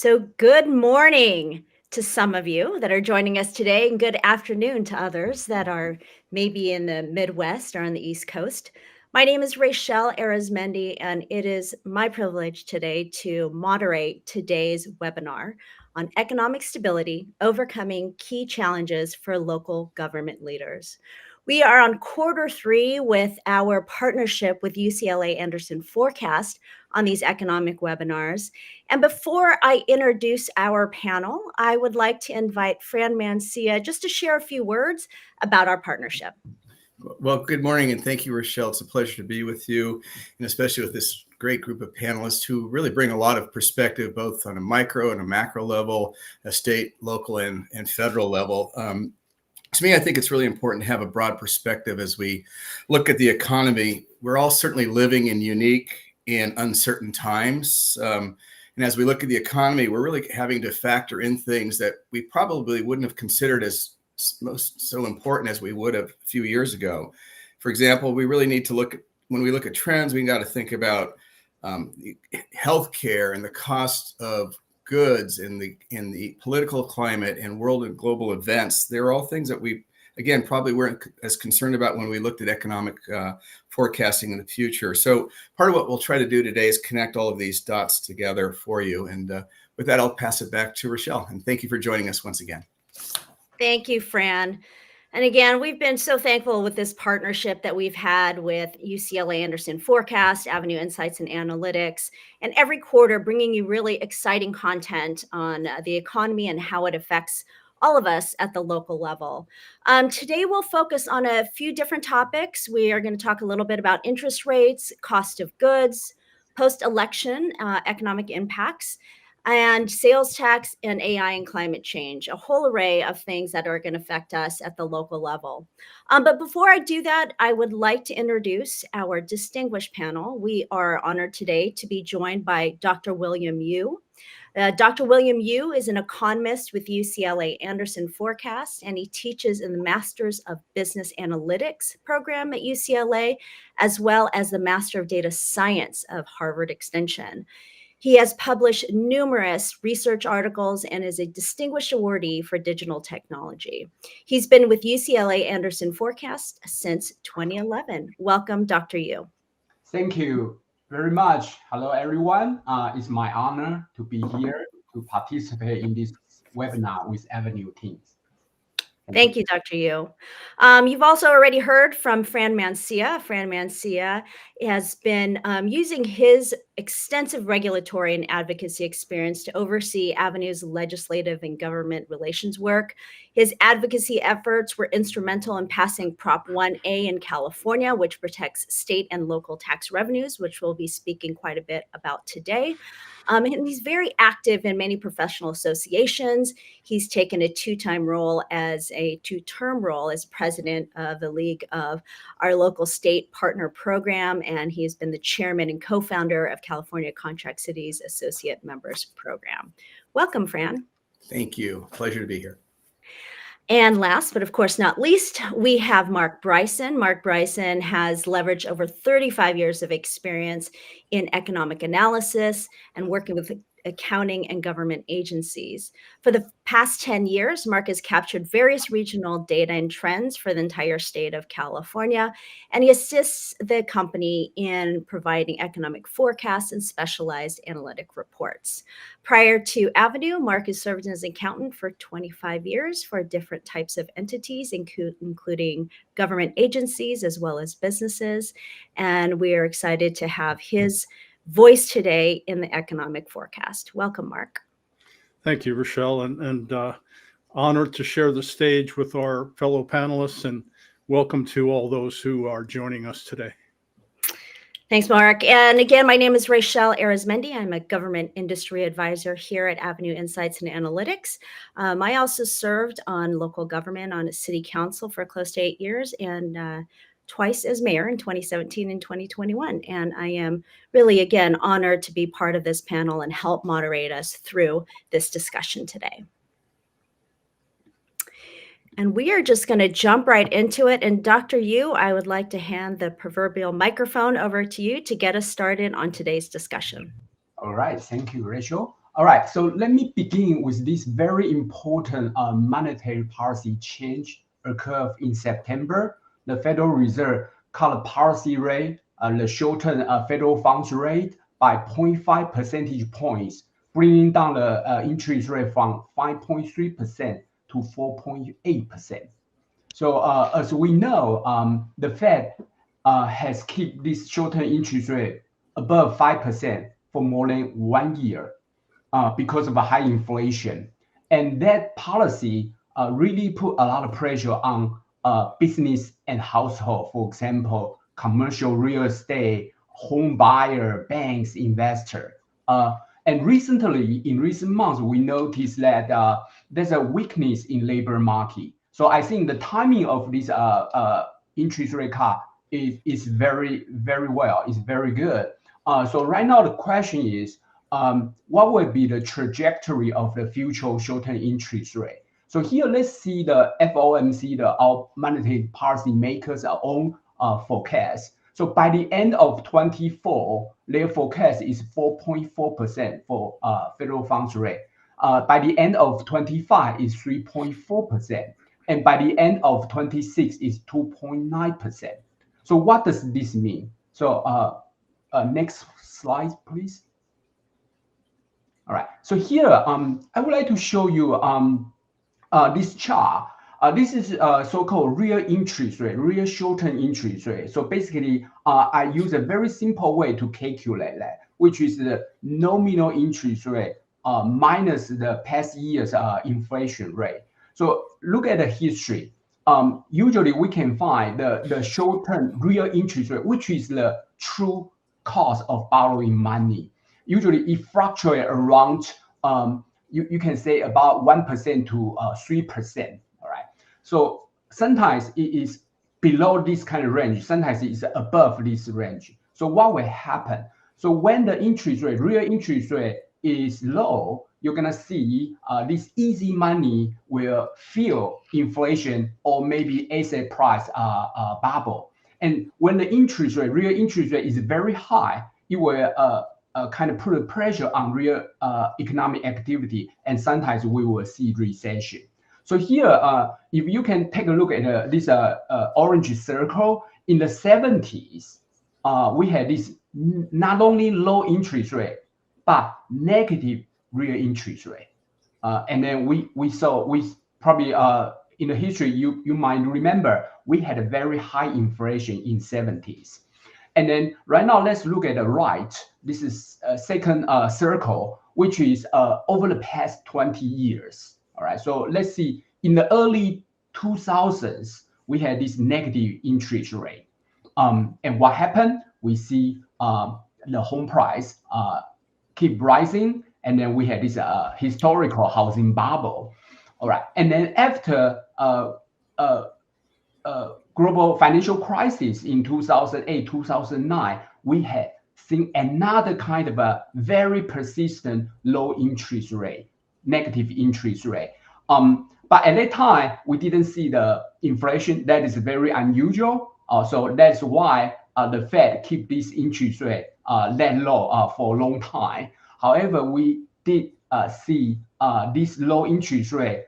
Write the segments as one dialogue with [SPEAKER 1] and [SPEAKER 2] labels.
[SPEAKER 1] So, good morning to some of you that are joining us today, and good afternoon to others that are maybe in the Midwest or on the East Coast. My name is Rachel Arizmendi, and it is my privilege today to moderate today's webinar on economic stability, overcoming key challenges for local government leaders. We are on quarter three with our partnership with UCLA Anderson Forecast on these economic webinars. And before I introduce our panel, I would like to invite Fran Mancia just to share a few words about our partnership.
[SPEAKER 2] Well, good morning, and thank you, Rochelle. It's a pleasure to be with you, and especially with this great group of panelists who really bring a lot of perspective, both on a micro and a macro level, a state, local, and federal level. To me, I think it's really important to have a broad perspective as we look at the economy. We're all certainly living in unique and uncertain times. And as we look at the economy, we're really having to factor in things that we probably wouldn't have considered as so important as we would have a few years ago. For example, we really need to look at, when we look at trends, we got to think about healthcare and the cost of goods in the political climate and world and global events. They're all things that we, again, probably weren't as concerned about when we looked at economic forecasting in the future. So part of what we'll try to do today is connect all of these dots together for you. And with that, I'll pass it back to Rochelle. And thank you for joining us once again.
[SPEAKER 1] Thank you, Fran. And again, we've been so thankful with this partnership that we've had with UCLA Anderson Forecast, Avenue Insights and Analytics, and every quarter bringing you really exciting content on the economy and how it affects all of us at the local level. Today, we'll focus on a few different topics. We are going to talk a little bit about interest rates, cost of goods, post-election economic impacts, and sales tax and AI and climate change, a whole array of things that are going to affect us at the local level. But before I do that, I would like to introduce our distinguished panel. We are honored today to be joined by Dr. William Yu. Dr. William Yu is an economist with UCLA Anderson Forecast, and he teaches in the Masters of Business Analytics program at UCLA, as well as the Master of Data Science of Harvard Extension. He has published numerous research articles and is a distinguished awardee for digital technology. He's been with UCLA Anderson Forecast since 2011. Welcome, Dr. Yu.
[SPEAKER 3] Thank you very much. Hello, everyone. It's my honor to be here to participate in this webinar with Avenue teams.
[SPEAKER 1] Thank you, Dr. Yu. You've also already heard from Fran Mancia. Fran Mancia has been using his extensive regulatory and advocacy experience to oversee Avenue's legislative and government relations work. His advocacy efforts were instrumental in passing Prop 1A in California, which protects state and local tax revenues, which we'll be speaking quite a bit about today. And he's very active in many professional associations. He's taken a two-term role as president of the League of our local state partner program, and he's been the chairman and co-founder of California Contract Cities Associate Members Program. Welcome, Fran.
[SPEAKER 2] Thank you. Pleasure to be here.
[SPEAKER 1] And last, but of course not least, we have Mark Bryson. Mark Bryson has leveraged over 35 years of experience in economic analysis and working with accounting and government agencies. For the past 10 years, Mark has captured various regional data and trends for the entire state of California, and he assists the company in providing economic forecasts and specialized analytic reports. Prior to Avenue, Mark has served as an accountant for 25 years for different types of entities, including government agencies as well as businesses, and we are excited to have his voice today in the economic forecast. Welcome, Mark.
[SPEAKER 4] Thank you, Rochelle, and honored to share the stage with our fellow panelists, and welcome to all those who are joining us today.
[SPEAKER 1] Thanks, Mark. And again, my name is Rachel Arizmendi. I'm a government industry advisor here at Avenue Insights and Analytics. I also served on local government on a city council for close to 8 years, and twice as mayor in 2017 and 2021. And I am really, again, honored to be part of this panel and help moderate us through this discussion today. And we are just going to jump right into it. And Dr. Yu, I would like to hand the proverbial microphone over to you to get us started on today's discussion.
[SPEAKER 3] All right. Thank you, Rachel. All right, so let me begin with this very important monetary policy change occurred in September. The Federal Reserve cut the policy rate, the short-term federal funds rate by 0.5 percentage points, bringing down the interest rate from 5.3% to 4.8%. So as we know, the Fed has kept this short-term interest rate above 5% for more than 1 year. Because of a high inflation. And that policy really put a lot of pressure on business and household, for example, commercial real estate, home buyer, banks, investor. And recently, in recent months, we noticed that there's a weakness in labor market. So I think the timing of this interest rate cut is very, very well, is very good. So right now the question is, what will be the trajectory of the future short-term interest rate? So here, let's see the FOMC, our monetary policy makers' own forecast. So by the end of 24, their forecast is 4.4% for federal funds rate. By the end of 25 is 3.4%. And by the end of 26 is 2.9%. So what does this mean? So next slide, please. All right, so here I would like to show you this chart. This is so-called real interest rate, real short-term interest rate. So basically, I use a very simple way to calculate that, which is the nominal interest rate minus the past year's inflation rate. So look at the history. Usually, we can find the short-term real interest rate, which is the true cost of borrowing money. Usually it fluctuates around, you can say about 1% to 3%, all right? So sometimes it is below this kind of range, sometimes it is above this range. So what will happen? So when the interest rate, real interest rate is low, you're gonna see this easy money will fuel inflation or maybe asset price bubble. And when the interest rate, real interest rate is very high, it will kind of put a pressure on real economic activity, and sometimes we will see recession. So here, if you can take a look at this orange circle, in the 70s, we had this not only low interest rate, but negative real interest rate. And then we probably in the history, you might remember, we had a very high inflation in 70s. And then right now, let's look at the right. This is a second circle, which is over the past 20 years. All right, so let's see. In the early 2000s, we had this negative interest rate. And what happened? We see the home price keep rising, and then we had this historical housing bubble. All right, and then after global financial crisis in 2008, 2009, we had seen another kind of a very persistent low interest rate, negative interest rate. But at that time, we didn't see the inflation. That is very unusual. So that's why the Fed keep this interest rate that low for a long time. However, we did see this low interest rate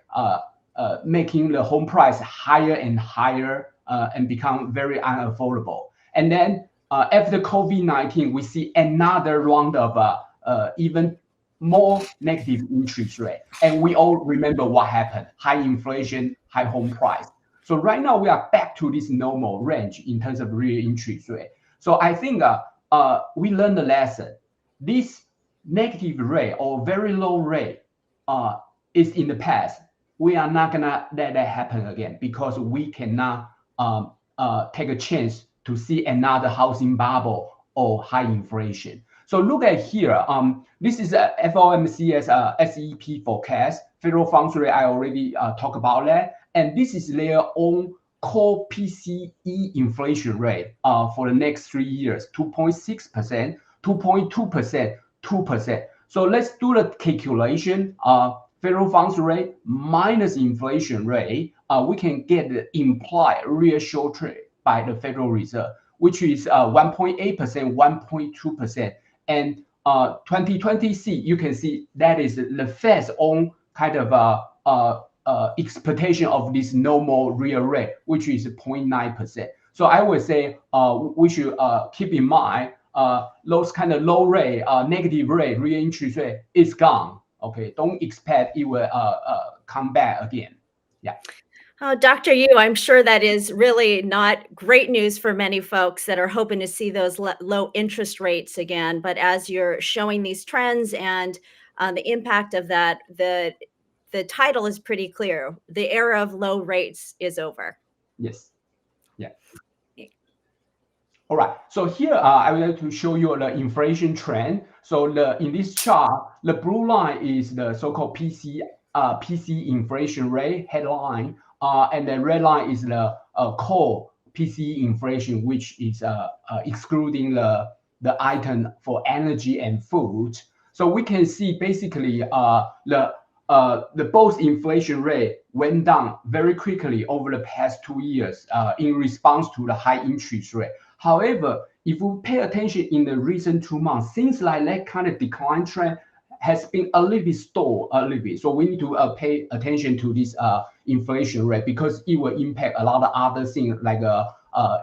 [SPEAKER 3] making the home price higher and higher and become very unaffordable. And then after COVID-19, we see another round of even more negative interest rate. And we all remember what happened: high inflation, high home price. So right now we are back to this normal range in terms of real interest rate. So I think we learned the lesson. This negative rate or very low rate is in the past. We are not gonna let that happen again, because we cannot take a chance to see another housing bubble or high inflation. So look at here. This is FOMC's SEP forecast. Federal funds rate, I already talked about that. And this is their own core PCE inflation rate for the next 3 years: 2.6%, 2.2%, 2%. So let's do the calculation. Federal funds rate minus inflation rate, we can get the implied real short rate by the Federal Reserve, which is 1.8%, 1.2%. And 2020 you can see that is the Fed's own kind of expectation of this normal real rate, which is 0.9%. So I would say we should keep in mind those kind of low rate, negative rate, real interest rate is gone. Okay, don't expect it will come back again. Yeah.
[SPEAKER 1] Oh, Dr. Yu, I'm sure that is really not great news for many folks that are hoping to see those low interest rates again. But as you're showing these trends and the impact of that, the title is pretty clear. The era of low rates is over.
[SPEAKER 3] Yes. Yeah. All right. So here I would like to show you the inflation trend. So in this chart, the blue line is the so-called PC inflation rate headline. And the red line is the core PCE inflation, which is excluding the item for energy and food. So we can see basically the both inflation rate went down very quickly over the past 2 years in response to the high interest rate. However, if we pay attention in the recent 2 months, things like that kind of decline trend has been a little bit stalled a little bit. So we need to pay attention to this inflation rate because it will impact a lot of other things like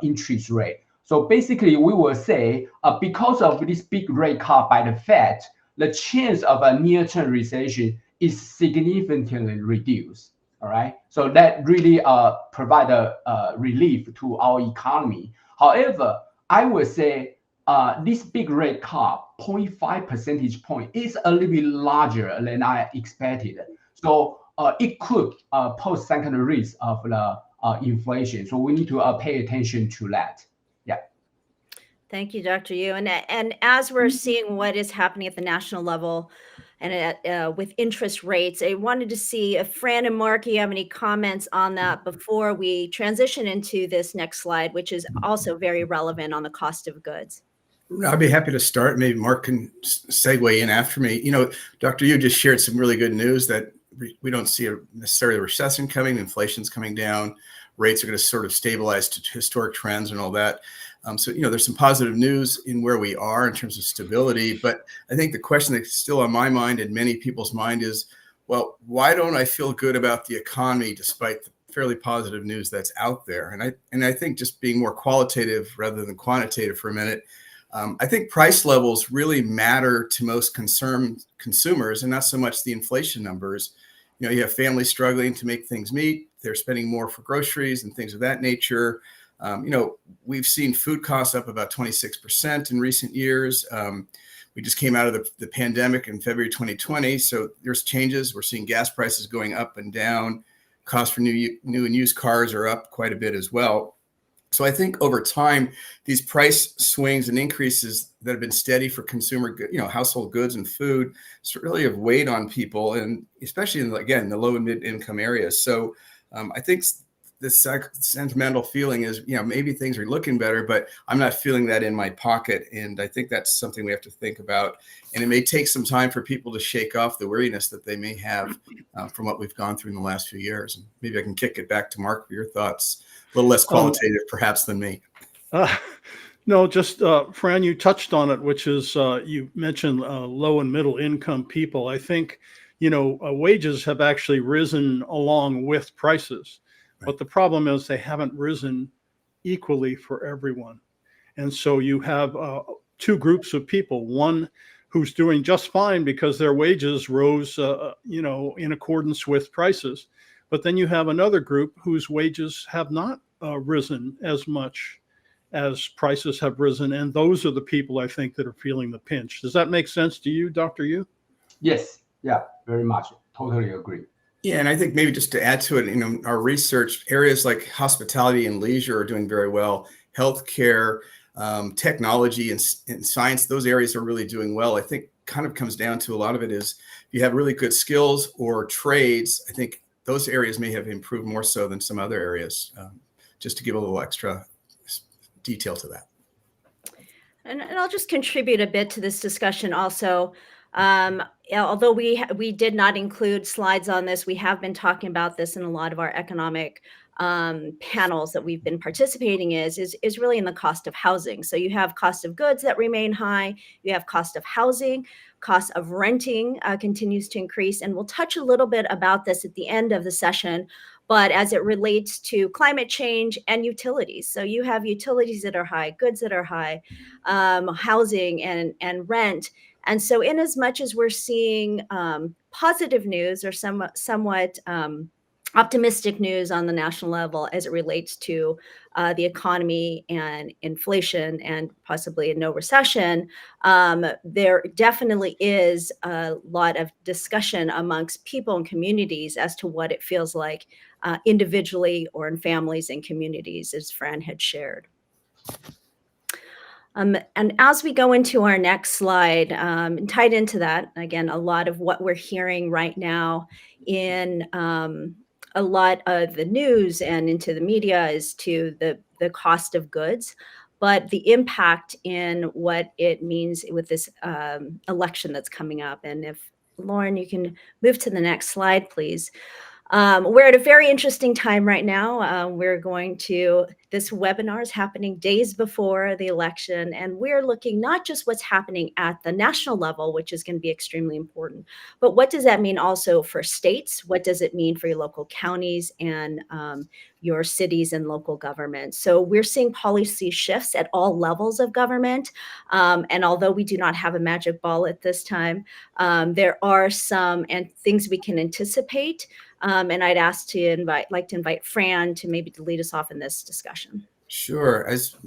[SPEAKER 3] interest rate. So basically, we will say because of this big rate cut by the Fed, the chance of a near-term recession is significantly reduced. All right, so that really provide a relief to our economy. However, I would say this big rate cut, 0.5 percentage point, is a little bit larger than I expected. So it could pose second risk of the inflation. So we need to pay attention to that. Yeah.
[SPEAKER 1] Thank you, Dr. Yu. And as we're seeing what is happening at the national level and with interest rates, I wanted to see if Fran and Mark, you have any comments on that before we transition into this next slide, which is also very relevant on the cost of goods.
[SPEAKER 2] I'd be happy to start. Maybe Mark can segue in after me. You know, Dr. Yu just shared some really good news that we don't see necessarily a recession coming. Inflation's coming down. Rates are going to sort of stabilize to historic trends and all that. So, you know, there's some positive news in where we are in terms of stability. But I think the question that's still on my mind and many people's mind is, well, why don't I feel good about the economy despite the fairly positive news that's out there? And I think just being more qualitative rather than quantitative for a minute, I think price levels really matter to most consumers and not so much the inflation numbers. You know, you have families struggling to make things meet. They're spending more for groceries and things of that nature. You know, we've seen food costs up about 26% in recent years. We just came out of the pandemic in February 2020. So there's changes. We're seeing gas prices going up and down. Costs for new and used cars are up quite a bit as well. So I think over time, these price swings and increases that have been steady for consumer, you know, household goods and food, really have weighed on people, and especially in, again, the low and mid income areas. So I think this sentimental feeling is, you know, maybe things are looking better, but I'm not feeling that in my pocket. And I think that's something we have to think about. And it may take some time for people to shake off the weariness that they may have from what we've gone through in the last few years. And maybe I can kick it back to Mark for your thoughts. A little less qualitative, perhaps, than me.
[SPEAKER 4] No, just Fran, you touched on it, which is you mentioned low and middle income people. I think, you know, wages have actually risen along with prices, but the problem is they haven't risen equally for everyone. And so you have two groups of people, one who's doing just fine because their wages rose, you know, in accordance with prices. But then you have another group whose wages have not risen as much as prices have risen. And those are the people, I think, that are feeling the pinch. Does that make sense to you, Dr. Yu?
[SPEAKER 3] Yes. Yeah, very much. Totally agree.
[SPEAKER 2] Yeah, and I think maybe just to add to it, you know, our research areas like hospitality and leisure are doing very well. Healthcare, technology and science, those areas are really doing well. I think kind of comes down to a lot of it is if you have really good skills or trades, I think those areas may have improved more so than some other areas, just to give a little extra detail to that.
[SPEAKER 1] And I'll just contribute a bit to this discussion also. Although we did not include slides on this, we have been talking about this in a lot of our economic panels that we've been participating is really in the cost of housing. So you have cost of goods that remain high, you have cost of housing, cost of renting continues to increase, and we'll touch a little bit about this at the end of the session, but as it relates to climate change and utilities. So you have utilities that are high, goods that are high, housing and rent. And so in as much as we're seeing positive news or somewhat optimistic news on the national level as it relates to the economy and inflation and possibly a no recession, there definitely is a lot of discussion amongst people and communities as to what it feels like individually or in families and communities, as Fran had shared. And as we go into our next slide, and tied into that, again, a lot of what we're hearing right now in a lot of the news and into the media is to the cost of goods, but the impact in what it means with this election that's coming up. And if Lauren, you can move to the next slide, please. We're at a very interesting time right now. This webinar is happening days before the election, and we're looking not just what's happening at the national level, which is going to be extremely important, but what does that mean also for states? What does it mean for your local counties and your cities and local governments? So we're seeing policy shifts at all levels of government. And although we do not have a magic ball at this time, there are some things we can anticipate. And I'd like to invite Fran to maybe to lead us off in this discussion.
[SPEAKER 2] Sure. As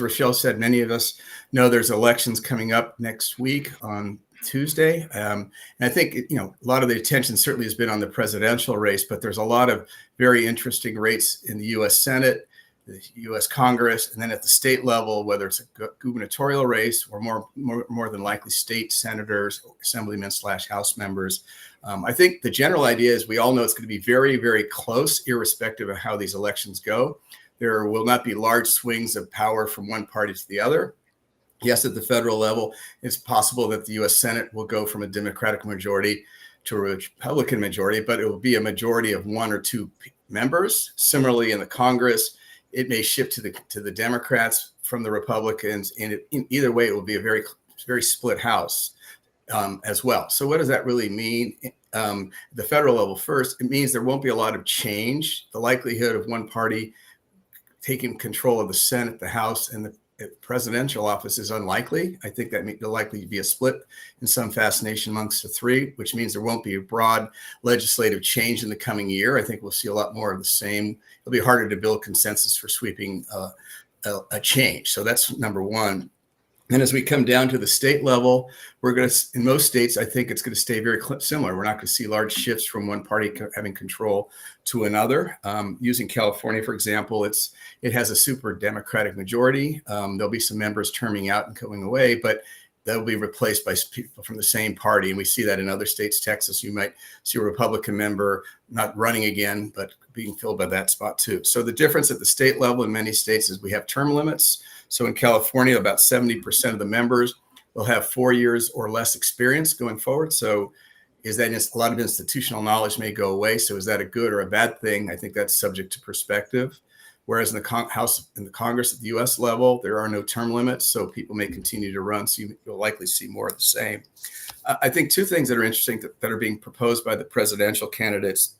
[SPEAKER 2] Rochelle said, many of us know there's elections coming up next week on Tuesday. And I think, a lot of the attention certainly has been on the presidential race, but there's a lot of very interesting races in the U.S. Senate, the U.S. Congress, and then at the state level, whether it's a gubernatorial race or more than likely state senators, assemblymen / House members. I think the general idea is we all know it's going to be very, very close, irrespective of how these elections go. There will not be large swings of power from one party to the other. Yes, at the federal level, it's possible that the U.S. Senate will go from a Democratic majority to a Republican majority, but it will be a majority of one or two members. Similarly, in the Congress, it may shift to the Democrats from the Republicans, and in either way, it will be a very, very split House as well. So what does that really mean? The federal level first, it means there won't be a lot of change. The likelihood of one party taking control of the Senate, the House, and the presidential office is unlikely. I think that there'll likely be a split in some fascination amongst the three, which means there won't be a broad legislative change in the coming year. I think we'll see a lot more of the same. It'll be harder to build consensus for sweeping a change. So that's number one. And as we come down to the state level, we're going to, in most states, I think it's going to stay very similar. We're not going to see large shifts from one party having control to another. Using California, for example, it has a super Democratic majority. There'll be some members terming out and going away, but they'll be replaced by people from the same party. And we see that in other states. Texas, you might see a Republican member not running again, but being filled by that spot too. So the difference at the state level in many states is we have term limits. So in California, about 70% of the members will have 4 years or less experience going forward. So is that a lot of institutional knowledge may go away? So is that a good or a bad thing? I think that's subject to perspective. Whereas in the House and the Congress at the U.S. level, there are no term limits, so people may continue to run. So you'll likely see more of the same. I think two things that are interesting that are being proposed by the presidential candidates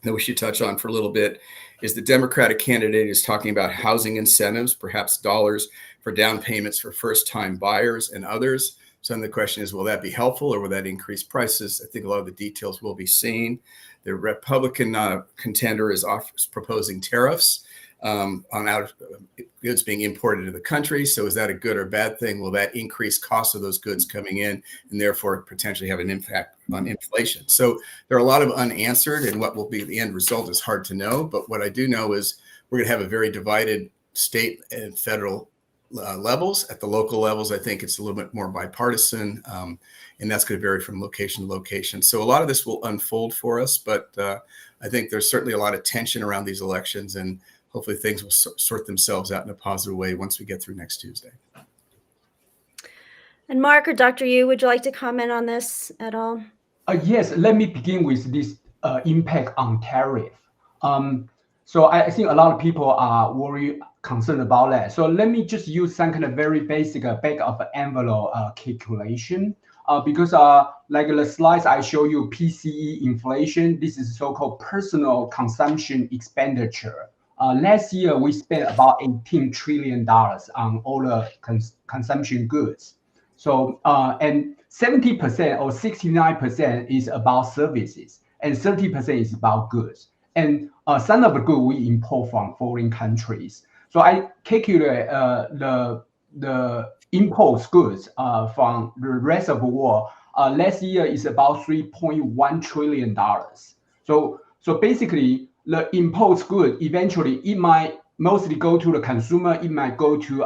[SPEAKER 2] that we should touch on for a little bit is the Democratic candidate is talking about housing incentives, perhaps dollars for down payments for first-time buyers and others. So then the question is, will that be helpful or will that increase prices? I think a lot of the details will be seen. The Republican contender is proposing tariffs on goods being imported into the country. So is that a good or bad thing? Will that increase costs of those goods coming in and therefore potentially have an impact on inflation? So there are a lot of unanswered, and what will be the end result is hard to know. But what I do know is we're going to have a very divided state and federal levels. At the local levels, I think it's a little bit more bipartisan, and that's going to vary from location to location. So a lot of this will unfold for us, but I think there's certainly a lot of tension around these elections, and hopefully things will sort themselves out in a positive way once we get through next Tuesday.
[SPEAKER 1] And Mark or Dr. Yu, would you like to comment on this at all?
[SPEAKER 3] Yes, let me begin with this impact on tariff. So I think a lot of people are concerned about that. So let me just use some kind of very basic back of envelope calculation. Because like the slides I show you, PCE inflation, this is so-called personal consumption expenditure. Last year, we spent about $18 trillion on all the consumption goods. So, and 70% or 69% is about services, and 30% is about goods. And some of the goods we import from foreign countries. So I calculate the imports goods from the rest of the world. Last year is about $3.1 trillion. So basically, the imports good eventually it might mostly go to the consumer. It might go to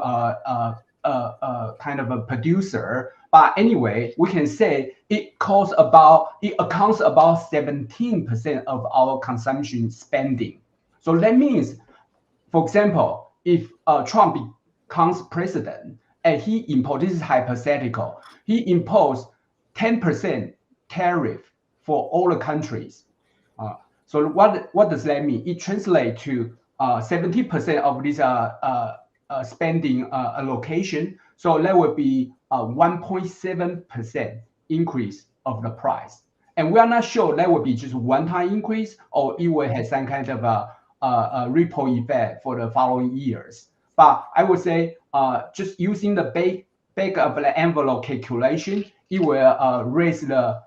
[SPEAKER 3] kind of a producer. But anyway, we can say it accounts about 17% of our consumption spending. So that means, for example, if Trump becomes president and he imposes, this is hypothetical, he imposed 10% tariff for all the countries. So what does that mean? It translates to 70% of this spending allocation. So that would be 1.7% increase of the price. And we are not sure that would be just one-time increase or it will have some kind of a ripple effect for the following years. But I would say just using the back of the envelope calculation, it will raise the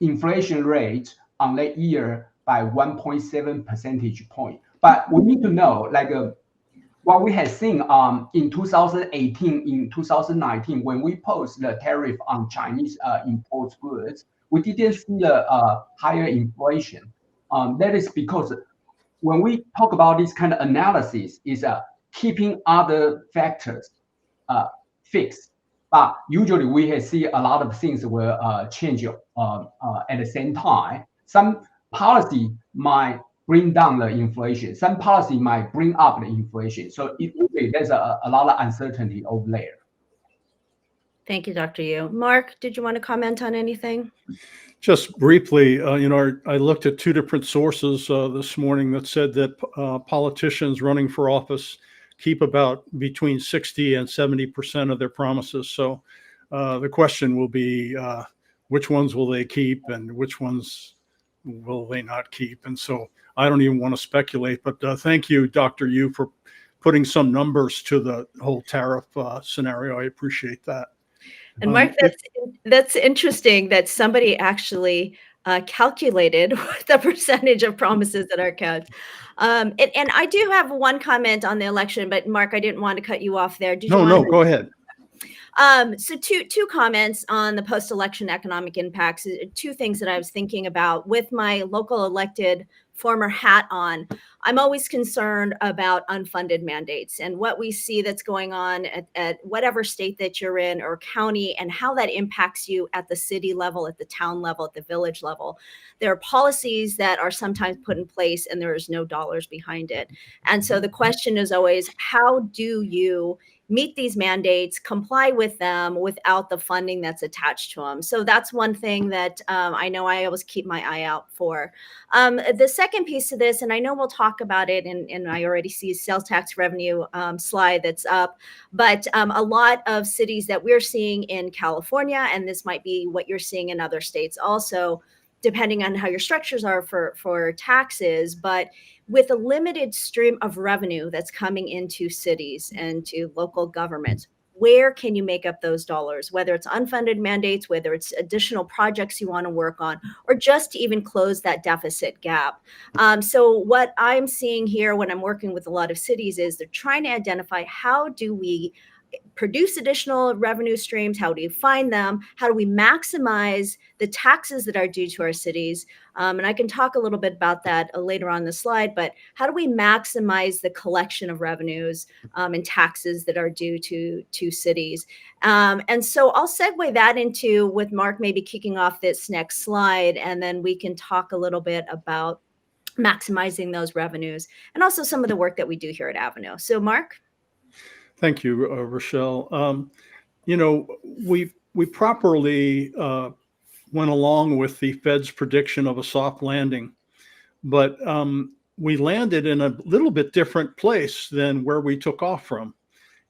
[SPEAKER 3] inflation rate on that year by 1.7 percentage point. But we need to know, like what we had seen in 2018, in 2019, when we posed the tariff on Chinese import goods, we didn't see a higher inflation. That is because when we talk about this kind of analysis, is keeping other factors fixed. But usually we see a lot of things will change at the same time. Some policy might bring down the inflation. Some policy might bring up the inflation. So there's a lot of uncertainty over there.
[SPEAKER 1] Thank you, Dr. Yu. Mark, did you want to comment on anything?
[SPEAKER 4] Just briefly, I looked at two different sources this morning that said that politicians running for office keep about between 60 and 70% of their promises. So the question will be, which ones will they keep and which ones will they not keep? And so I don't even want to speculate, but thank you, Dr. Yu, for putting some numbers to the whole tariff scenario. I appreciate that.
[SPEAKER 1] And Mark, that's interesting that somebody actually calculated the percentage of promises that are kept. And I do have one comment on the election, but Mark, I didn't want to cut you off there.
[SPEAKER 4] No, go ahead.
[SPEAKER 1] So two comments on the post-election economic impacts. Two things that I was thinking about with my local elected former hat on. I'm always concerned about unfunded mandates and what we see that's going on at whatever state that you're in or county and how that impacts you at the city level, at the town level, at the village level. There are policies that are sometimes put in place and there is no dollars behind it. And so the question is always, how do you meet these mandates, comply with them without the funding that's attached to them? So that's one thing that I know I always keep my eye out for. The second piece of this, and I know we'll talk about it, and I already see a sales tax revenue slide that's up, but a lot of cities that we're seeing in California, and this might be what you're seeing in other states also, depending on how your structures are for taxes, but with a limited stream of revenue that's coming into cities and to local governments, where can you make up those dollars, whether it's unfunded mandates, whether it's additional projects you want to work on, or just to even close that deficit gap? So what I'm seeing here when I'm working with a lot of cities is they're trying to identify, how do we produce additional revenue streams? How do you find them? How do we maximize the taxes that are due to our cities? And I can talk a little bit about that later on the slide, but how do we maximize the collection of revenues and taxes that are due to cities? And so I'll segue that into with Mark maybe kicking off this next slide, and then we can talk a little bit about maximizing those revenues and also some of the work that we do here at Avenue. So Mark?
[SPEAKER 4] Thank you, Rochelle. We properly went along with the Fed's prediction of a soft landing, but we landed in a little bit different place than where we took off from.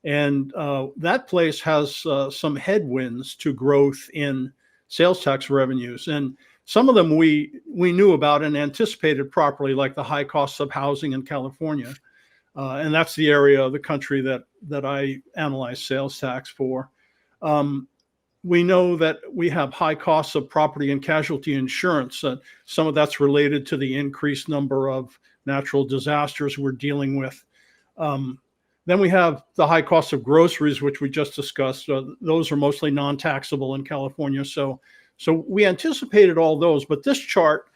[SPEAKER 4] And that place has some headwinds to growth in sales tax revenues. And some of them we knew about and anticipated properly, like the high costs of housing in California. And that's the area of the country that I analyze sales tax for. We know that we have high costs of property and casualty insurance. Some of that's related to the increased number of natural disasters we're dealing with. Then we have the high cost of groceries, which we just discussed. Those are mostly non-taxable in California. So we anticipated all those, but this chart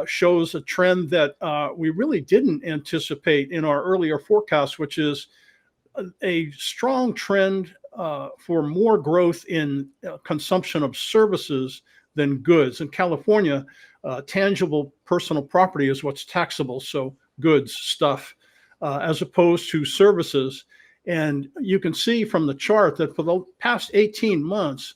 [SPEAKER 4] shows a trend that we really didn't anticipate in our earlier forecast, which is a strong trend for more growth in consumption of services than goods. In California, tangible personal property is what's taxable, so goods, stuff, as opposed to services. And you can see from the chart that for the past 18 months,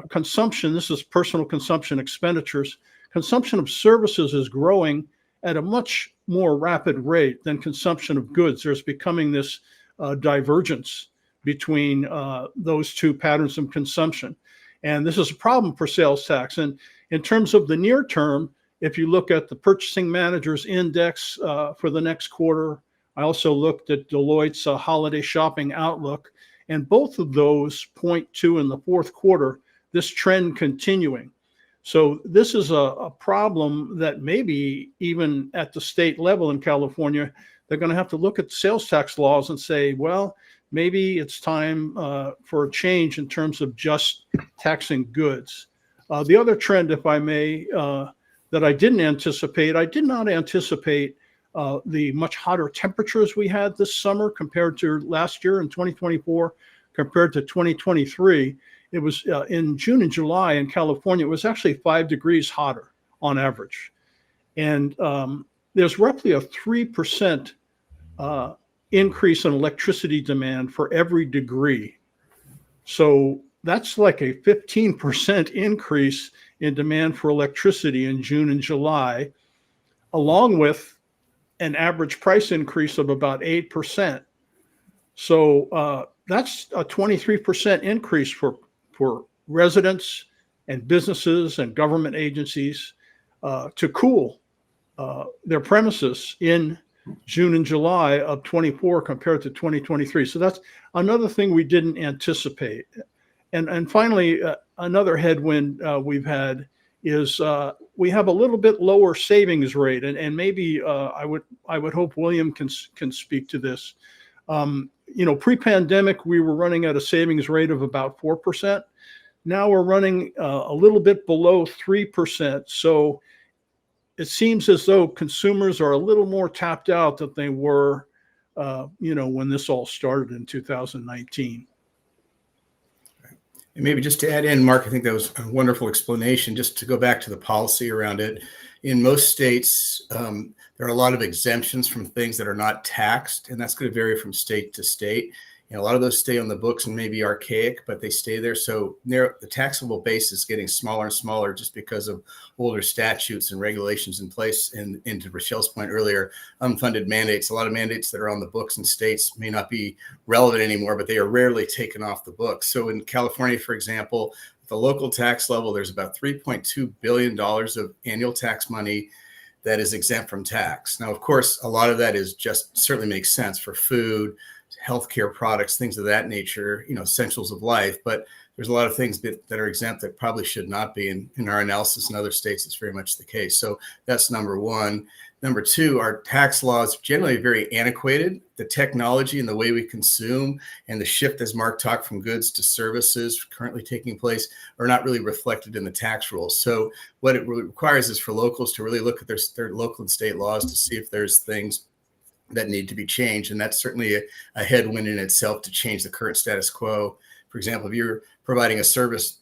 [SPEAKER 4] consumption, this is personal consumption expenditures, consumption of services is growing at a much more rapid rate than consumption of goods. There's becoming this divergence between those two patterns of consumption. And this is a problem for sales tax. And in terms of the near term, if you look at the Purchasing Managers Index for the next quarter, I also looked at Deloitte's holiday shopping outlook, and both of those point to, in the fourth quarter, this trend continuing. So this is a problem that maybe even at the state level in California, they're going to have to look at sales tax laws and say, well, maybe it's time for a change in terms of just taxing goods. The other trend, if I may, that I did not anticipate the much hotter temperatures we had this summer compared to last year in 2024, compared to 2023. It was in June and July in California, it was actually 5 degrees hotter on average. And there's roughly a 3% increase in electricity demand for every degree. So that's like a 15% increase in demand for electricity in June and July, along with an average price increase of about 8%. So that's a 23% increase for residents and businesses and government agencies to cool their premises in June and July of 24 compared to 2023. So that's another thing we didn't anticipate. And finally, another headwind we've had is we have a little bit lower savings rate, and maybe I would hope William can speak to this. Pre-pandemic, we were running at a savings rate of about 4%. Now we're running a little bit below 3%. So it seems as though consumers are a little more tapped out than they were, when this all started in 2019.
[SPEAKER 2] And maybe just to add in, Mark, I think that was a wonderful explanation. Just to go back to the policy around it, in most states, there are a lot of exemptions from things that are not taxed, and that's going to vary from state to state. A lot of those stay on the books and may be archaic, but they stay there. So the taxable base is getting smaller and smaller just because of older statutes and regulations in place. And to Rochelle's point earlier, unfunded mandates, a lot of mandates that are on the books in states may not be relevant anymore, but they are rarely taken off the books. So in California, for example, at the local tax level, there's about $3.2 billion of annual tax money that is exempt from tax. Now, of course, a lot of that is just certainly makes sense for food, healthcare products, things of that nature, essentials of life. But there's a lot of things that are exempt that probably should not be. In our analysis in other states, it's very much the case. So that's number one. Number two, our tax laws generally very antiquated. The technology and the way we consume and the shift, as Mark talked, from goods to services currently taking place are not really reflected in the tax rules. So what it really requires is for locals to really look at their local and state laws to see if there's things that need to be changed. And that's certainly a headwind in itself to change the current status quo. For example, if you're providing a service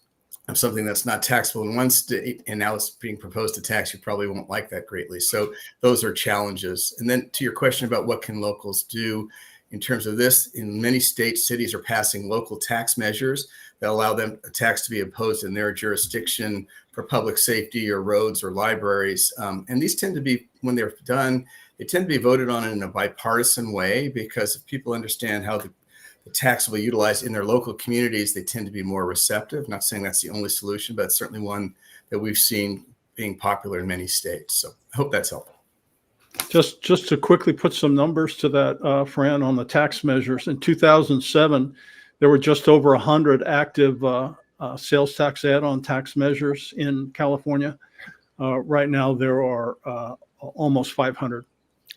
[SPEAKER 2] of something that's not taxable in one state and now it's being proposed to tax, you probably won't like that greatly. So those are challenges. And then to your question about what can locals do in terms of this, in many states, cities are passing local tax measures that allow them a tax to be imposed in their jurisdiction for public safety or roads or libraries. And these tend to be, when they're done, they tend to be voted on in a bipartisan way, because if people understand how the tax will be utilized in their local communities, they tend to be more receptive. Not saying that's the only solution, but it's certainly one that we've seen being popular in many states. So I hope that's helpful.
[SPEAKER 4] Just to quickly put some numbers to that, Fran, on the tax measures. In 2007, there were just over 100 active sales tax add-on tax measures in California. Right now, there are almost 500.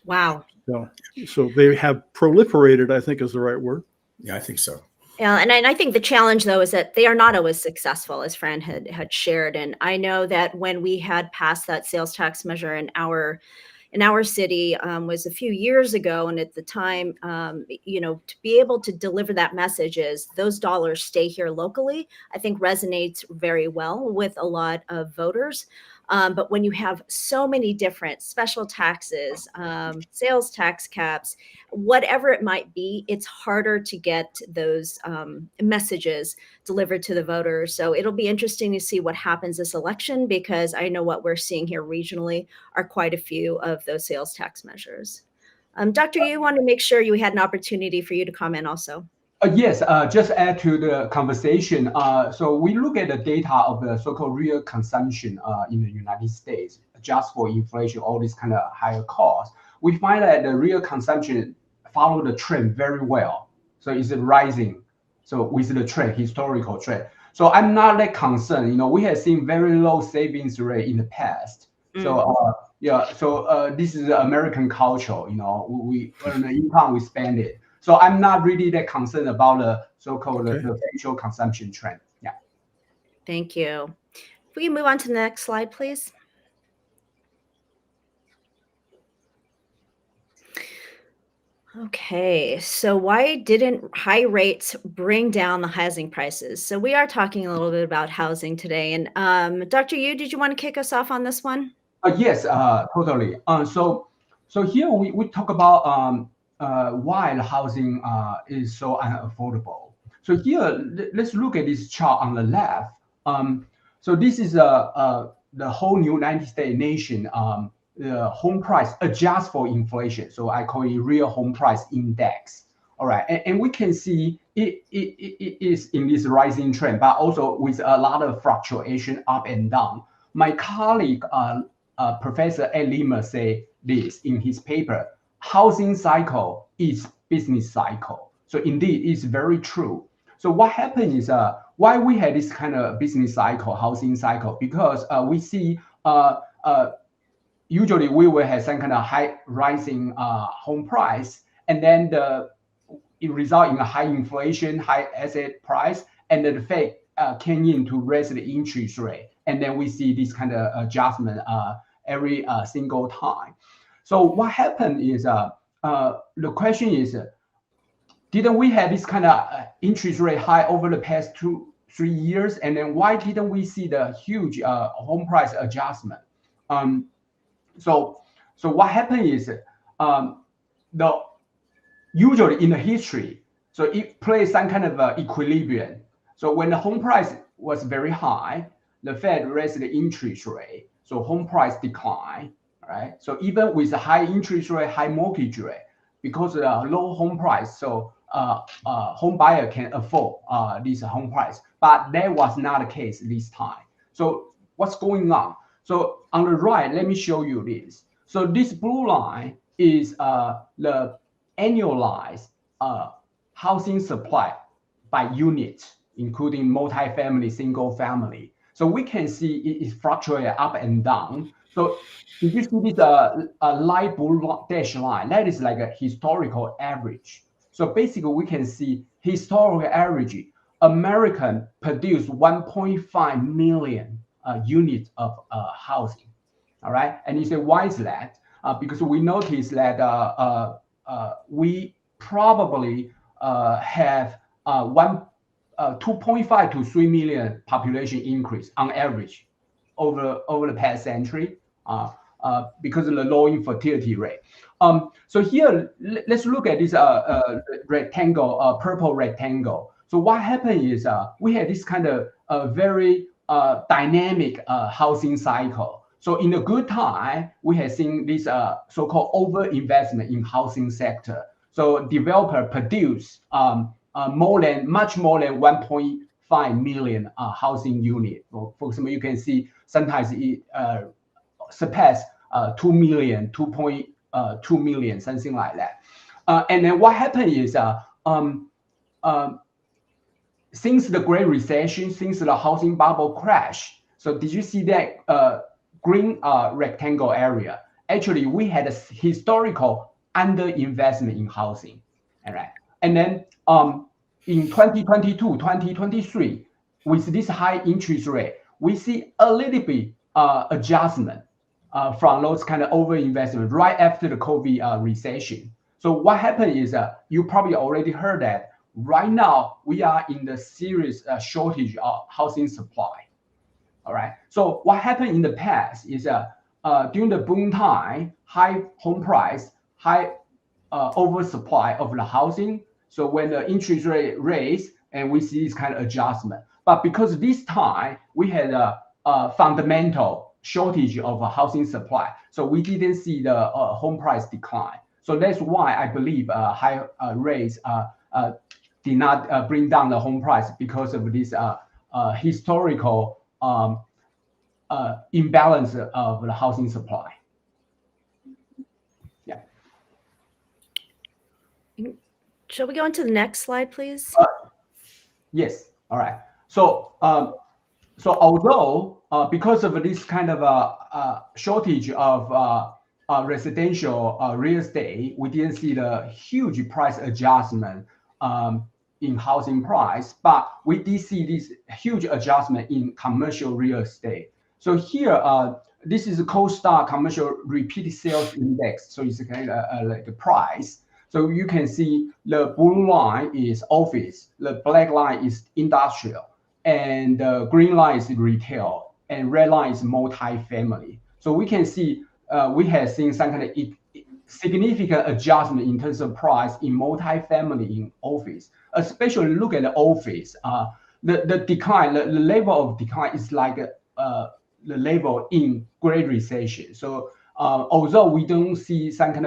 [SPEAKER 1] Wow.
[SPEAKER 4] So they have proliferated, I think is the right word.
[SPEAKER 2] Yeah, I think so.
[SPEAKER 1] Yeah, and I think the challenge, though, is that they are not always successful, as Fran had shared. And I know that when we had passed that sales tax measure in our city was a few years ago, and at the time, to be able to deliver that message is those dollars stay here locally, I think resonates very well with a lot of voters. But when you have so many different special taxes, sales tax caps, whatever it might be, it's harder to get those messages delivered to the voters. So it'll be interesting to see what happens this election, because I know what we're seeing here regionally are quite a few of those sales tax measures. Dr. Yu, want to make sure you had an opportunity for you to comment also.
[SPEAKER 3] Yes, just add to the conversation. So we look at the data of the so-called real consumption in the United States, just for inflation, all this kind of higher costs. We find that the real consumption follow the trend very well. So it's rising. So with the trend, historical trend. So I'm not that concerned. We have seen very low savings rate in the past. So this is American culture. We earn the income, we spend it. So I'm not really that concerned about the so-called the facial consumption trend. Yeah.
[SPEAKER 1] Thank you. If we move on to the next slide, please. Okay, so why didn't high rates bring down the housing prices? So we are talking a little bit about housing today. And Dr. Yu, did you want to kick us off on this one?
[SPEAKER 3] Yes, totally. So here we talk about why the housing is so unaffordable. So here, let's look at this chart on the left. So this is the whole United States nation. The home price adjust for inflation. So I call it real home price index. All right, and we can see it is in this rising trend, but also with a lot of fluctuation up and down. My colleague, Professor Ed Lima, say this in his paper: housing cycle is business cycle. So indeed, it's very true. So what happened is why we had this kind of business cycle, housing cycle, because we see usually we will have some kind of high rising home price, and then it result in a high inflation, high asset price, and then the Fed came in to raise the interest rate, and then we see this kind of adjustment every single time. So what happened is the question is, didn't we have this kind of interest rate high over the past 2-3 years, and then why didn't we see the huge home price adjustment? So what happened is usually in the history, so it plays some kind of equilibrium. So when the home price was very high, the Fed raised the interest rate, so home price declined, right? So even with a high interest rate, high mortgage rate, because of the low home price, so home buyer can afford this home price. But that was not the case this time. So what's going on? So on the right, let me show you this. So this blue line is the annualized housing supply by unit, including multifamily, single family. So we can see it is fluctuating up and down. So if you see this light blue dash line, that is like a historical average. So basically we can see historical average, American produced 1.5 million units of housing. All right, and you say, why is that? Because we noticed that we probably have 2.5 to 3 million population increase on average over the past century because of the low infertility rate. So here, let's look at this rectangle, purple rectangle. So what happened is we had this kind of very dynamic housing cycle. So in a good time, we have seen this so-called over-investment in housing sector. So developer produce much more than 1.5 million housing unit. For example, you can see sometimes it surpass 2 million, 2.2 million, something like that. And then what happened is since the Great Recession, since the housing bubble crash, so did you see that green rectangle area? Actually, we had a historical underinvestment in housing, all right? And then in 2022, 2023, with this high interest rate, we see a little bit adjustment from those kind of overinvestment right after the COVID recession. So what happened is you probably already heard that right now we are in the serious shortage of housing supply. All right. So what happened in the past is during the boom time, high home price, high oversupply of the housing. So when the interest rate raised, and we see this kind of adjustment. But because this time we had a fundamental shortage of a housing supply, so we didn't see the home price decline. So that's why I believe high rates did not bring down the home price, because of this historical imbalance of the housing supply. Yeah.
[SPEAKER 1] Shall we go into the next slide, please?
[SPEAKER 3] Yes. All right. So so although because of this kind of shortage of residential real estate, we didn't see the huge price adjustment in housing price, but we did see this huge adjustment in commercial real estate. So here, this is a CoStar Commercial Repeat Sales Index. So it's kind of like the price. So you can see the blue line is office, the black line is industrial, and the green line is retail, and red line is multifamily. So we can see we have seen some kind of significant adjustment in terms of price in multifamily in office. Especially look at the office, the decline, the level of decline is like the level in Great Recession. So although we don't see some kind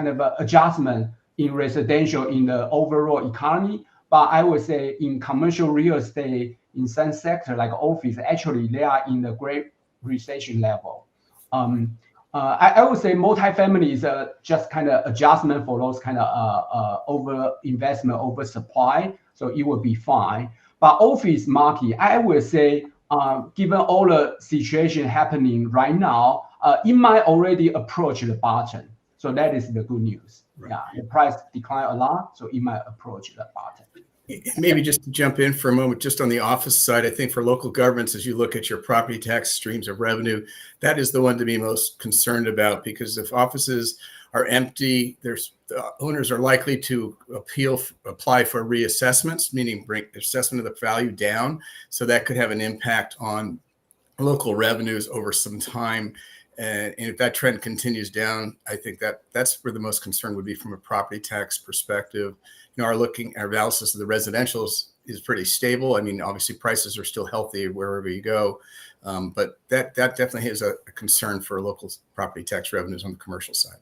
[SPEAKER 3] of adjustment in residential in the overall economy, but I would say in commercial real estate, in some sector like office, actually they are in the Great Recession level. I would say multifamily is just kind of adjustment for those kind of over investment, over supply, so it would be fine. But office market, I would say, given all the situation happening right now, it might already approach the bottom. So that is the good news. Right. Yeah, the price declined a lot, so it might approach the bottom.
[SPEAKER 2] Maybe just to jump in for a moment, just on the office side, I think for local governments, as you look at your property tax streams of revenue, that is the one to be most concerned about, because if offices are empty, the owners are likely to apply for reassessments, meaning bring assessment of the value down. So that could have an impact on local revenues over some time. And if that trend continues down, I think that's where the most concern would be from a property tax perspective. You know, our analysis of the residentials is pretty stable. I mean, obviously prices are still healthy wherever you go, but that definitely is a concern for local property tax revenues on the commercial side,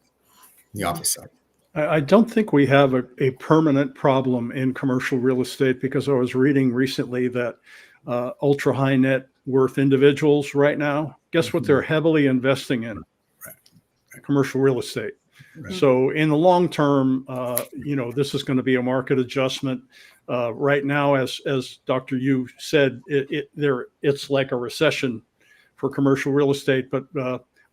[SPEAKER 2] the office side.
[SPEAKER 4] I don't think we have a permanent problem in commercial real estate, because I was reading recently that ultra high net worth individuals right now, guess what they're heavily investing in?
[SPEAKER 2] Right.
[SPEAKER 4] Commercial real estate.
[SPEAKER 2] Right.
[SPEAKER 4] So in the long term, this is going to be a market adjustment. Right now, as Dr. Yu said, it's like a recession for commercial real estate, but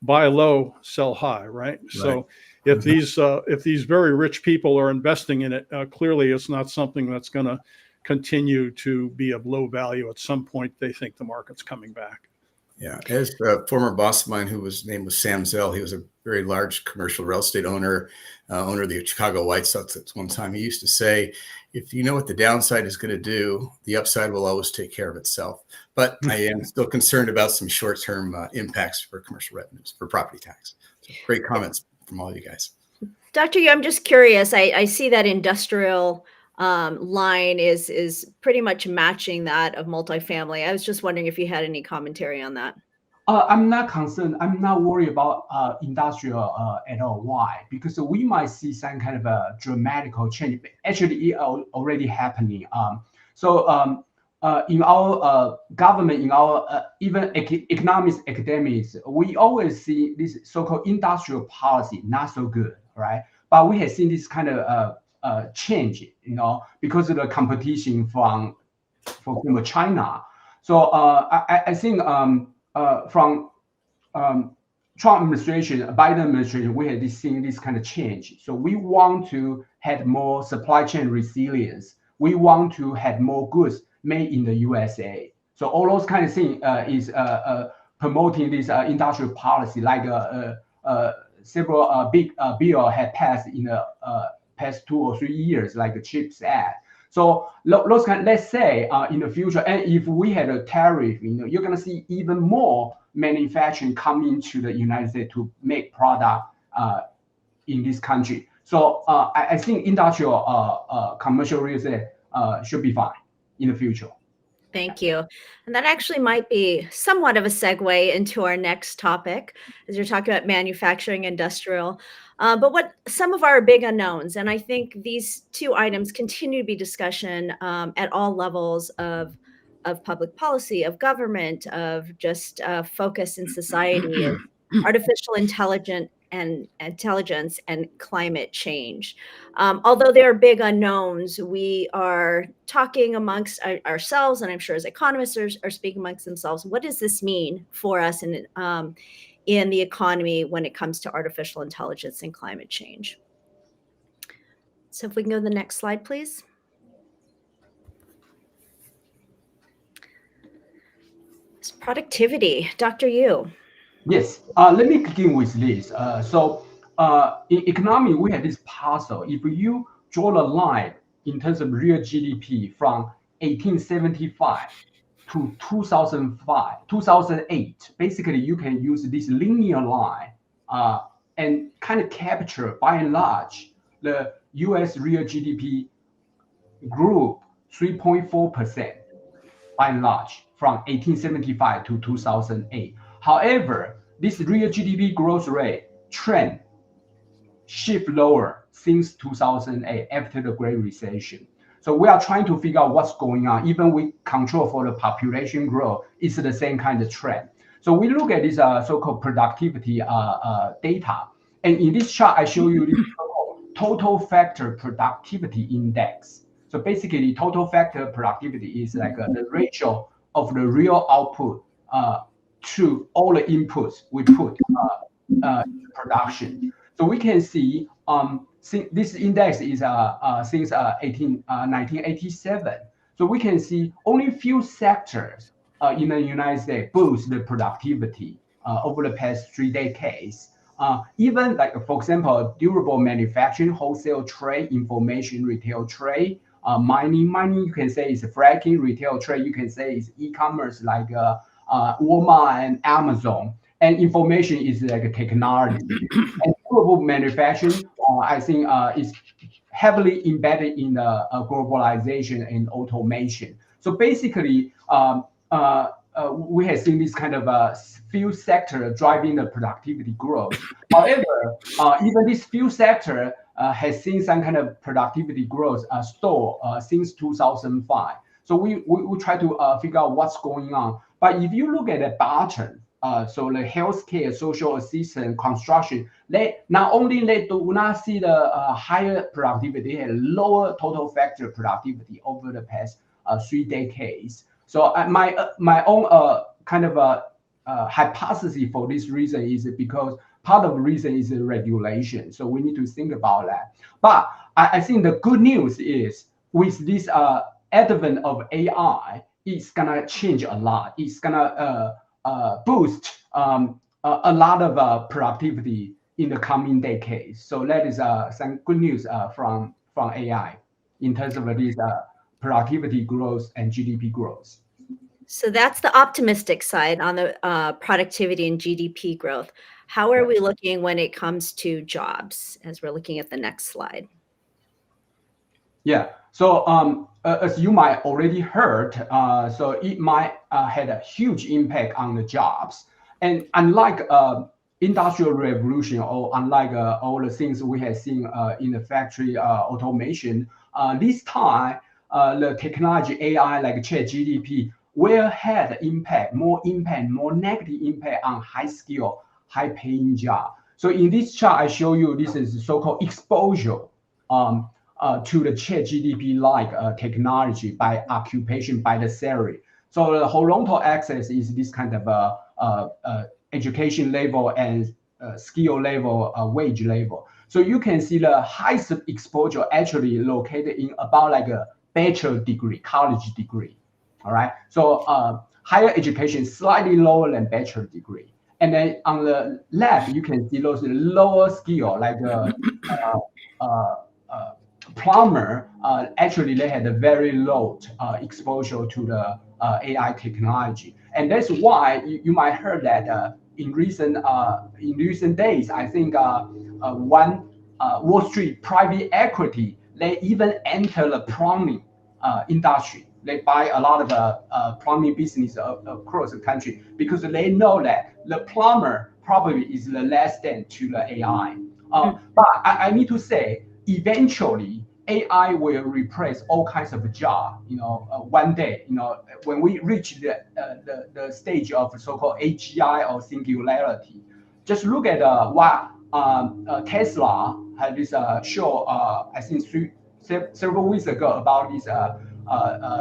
[SPEAKER 4] buy low, sell high, right? So if these very rich people are investing in it, clearly it's not something that's going to continue to be of low value. At some point, they think the market's coming back.
[SPEAKER 2] Yeah, as a former boss of mine, whose name was Sam Zell, he was a very large commercial real estate owner of the Chicago White Sox at one time. He used to say, if you know what the downside is going to do, the upside will always take care of itself. But I am still concerned about some short-term impacts for commercial revenues, for property tax. So great comments from all you guys.
[SPEAKER 1] Dr. Yu, I'm just curious. I see that industrial line is pretty much matching that of multifamily. I was just wondering if you had any commentary on that.
[SPEAKER 3] I'm not concerned. I'm not worried about industrial at all. Why? Because we might see some kind of a dramatic change. Actually, it already happening. In our government, in our even economics, academics, we always see this so-called industrial policy not so good, right? But we have seen this kind of change, because of the competition from, for example, China. So I think from Trump administration, Biden administration, we have seen this kind of change. So we want to have more supply chain resilience. We want to have more goods made in the USA. So all those kind of things is promoting this industrial policy, like several big bill had passed in the past 2 or 3 years, like the CHIPS Act. So those kind, let's say in the future, and if we had a tariff, you're going to see even more manufacturing coming to the United States to make product in this country. So I think industrial commercial real estate should be fine in the future.
[SPEAKER 1] Thank you. And that actually might be somewhat of a segue into our next topic, as you're talking about manufacturing, industrial. But what some of our big unknowns, and I think these two items continue to be discussion at all levels of public policy, of government, of just focus in society, is artificial intelligence and climate change. Although there are big unknowns, we are talking amongst ourselves, and I'm sure as economists are speaking amongst themselves, what does this mean for us in the economy when it comes to artificial intelligence and climate change? So if we can go to the next slide, please. It's productivity. Dr. Yu.
[SPEAKER 3] Yes, let me begin with this. In economy, we have this puzzle. If you draw a line in terms of real GDP from 1875 to 2008, basically you can use this linear line and kind of capture, by and large, the US real GDP grew 3.4% by and large from 1875 to 2008. However, this real GDP growth rate trend shift lower since 2008 after the Great Recession. So we are trying to figure out what's going on. Even we control for the population growth, it's the same kind of trend. So we look at this so-called productivity data. And in this chart, I show you this total factor productivity index. So basically, total factor productivity is like the ratio of the real output to all the inputs we put in production. So we can see this index is since 1987. So we can see only few sectors in the United States boost the productivity over the past 3 decades. Even like, for example, durable manufacturing, wholesale trade, information retail trade, mining, you can say is fracking, retail trade, you can say is e-commerce like Walmart and Amazon, and information is like a technology. And durable manufacturing, I think, is heavily embedded in the globalization and automation. So basically, we have seen this kind of few sector driving the productivity growth. However, even this few sector has seen some kind of productivity growth stall since 2005. So we try to figure out what's going on. But if you look at the bottom, so the healthcare, social assistance, construction, they not only they do not see the higher productivity, they have lower total factor productivity over the past 3 decades. So my own kind of hypothesis for this reason is because part of the reason is the regulation. So we need to think about that. But I think the good news is with this advent of AI, it's gonna change a lot. It's gonna boost a lot of productivity in the coming decades. So that is some good news from AI in terms of this productivity growth and GDP growth.
[SPEAKER 1] So that's the optimistic side on the productivity and GDP growth. How are we looking when it comes to jobs, as we're looking at the next slide?
[SPEAKER 3] Yeah. So as you might already heard, so it might had a huge impact on the jobs. And unlike industrial revolution, or unlike all the things we have seen in the factory automation, this time the technology AI like ChatGPT will have more negative impact on high skill, high paying job. So in this chart, I show you this is so-called exposure to the ChatGPT like technology by occupation, by the salary. So the horizontal axis is this kind of education level and skill level, wage level. So you can see the highest exposure actually located in about like a bachelor degree, college degree. All right. So higher education slightly lower than bachelor degree. And then on the left, you can see those lower skill like plumber. Actually, they had a very low exposure to the AI technology, and that's why you might heard that in recent days, I think one Wall Street private equity, they even enter the plumbing industry. They buy a lot of plumbing business across the country because they know that the plumber probably is the last stand to the AI. But I need to say, eventually, AI will replace all kinds of jobs. One day, when we reach the stage of so-called AGI or singularity, just look at what Tesla had this show, I think several weeks ago about this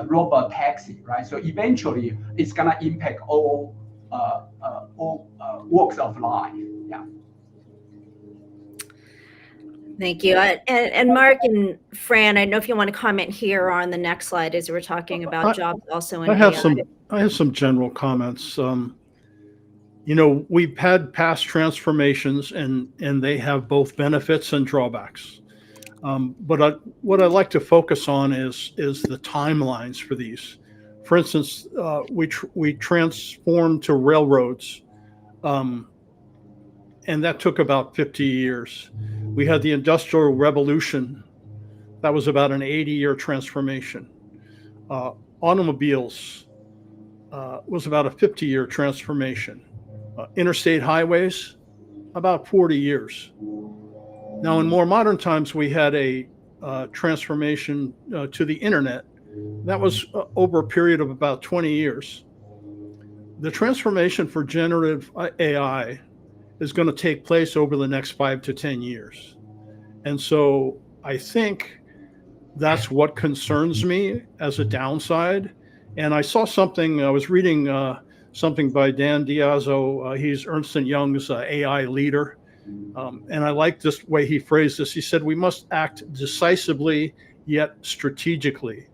[SPEAKER 3] robot taxi, right? So eventually, it's gonna impact all walks of life. Yeah.
[SPEAKER 1] Thank you. And Mark and Fran, I don't know if you want to comment here or on the next slide as we're talking about jobs also in AI.
[SPEAKER 4] I have some general comments. We've had past transformations, and they have both benefits and drawbacks. But what I like to focus on is the timelines for these. For instance, we transformed to railroads, and that took about 50 years. We had the Industrial Revolution. That was about an 80-year transformation. Automobiles was about a 50-year transformation. Interstate highways, about 40 years. Now, in more modern times, we had a transformation to the internet. That was over a period of about 20 years. The transformation for generative AI is going to take place over the next 5 to 10 years. And so I think that's what concerns me as a downside. And I saw something, I was reading something by Dan Diazzo. He's Ernst & Young's AI leader. And I like this way he phrased this. He said, we must act decisively yet strategically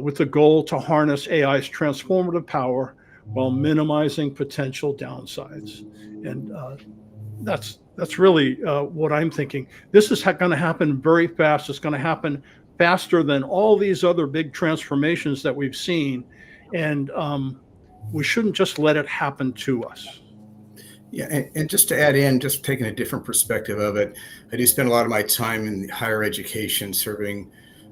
[SPEAKER 4] with the goal to harness AI's transformative power while minimizing potential downsides. And that's really what I'm thinking. This is going to happen very fast. It's going to happen faster than all these other big transformations that we've seen. And we shouldn't just let it happen to us.
[SPEAKER 2] Yeah, and just to add in, just taking a different perspective of it, I do spend a lot of my time in higher education, serving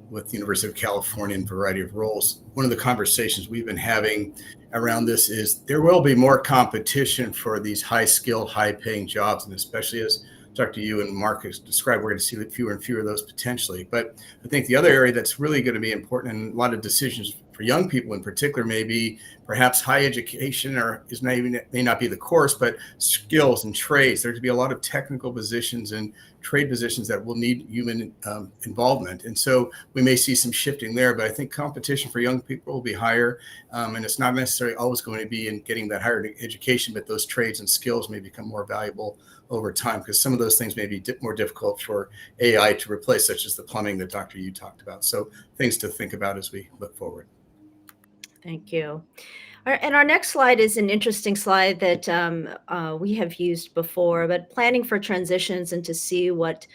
[SPEAKER 2] with the University of California in a variety of roles. One of the conversations we've been having around this is there will be more competition for these high-skilled, high-paying jobs, and especially as Dr. Yu and Mark has described, we're going to see fewer and fewer of those potentially. But I think the other area that's really going to be important, and a lot of decisions for young people in particular, may be perhaps high education, or may not be the course, but skills and trades. There's going to be a lot of technical positions and trade positions that will need human involvement. And so we may see some shifting there, but I think competition for young people will be higher. And it's not necessarily always going to be in getting that higher education, but those trades and skills may become more valuable over time, because some of those things may be more difficult for AI to replace, such as the plumbing that Dr. Yu talked about. So things to think about as we look forward.
[SPEAKER 1] Thank you. And our next slide is an interesting slide that we have used before, but planning for transitions and to see what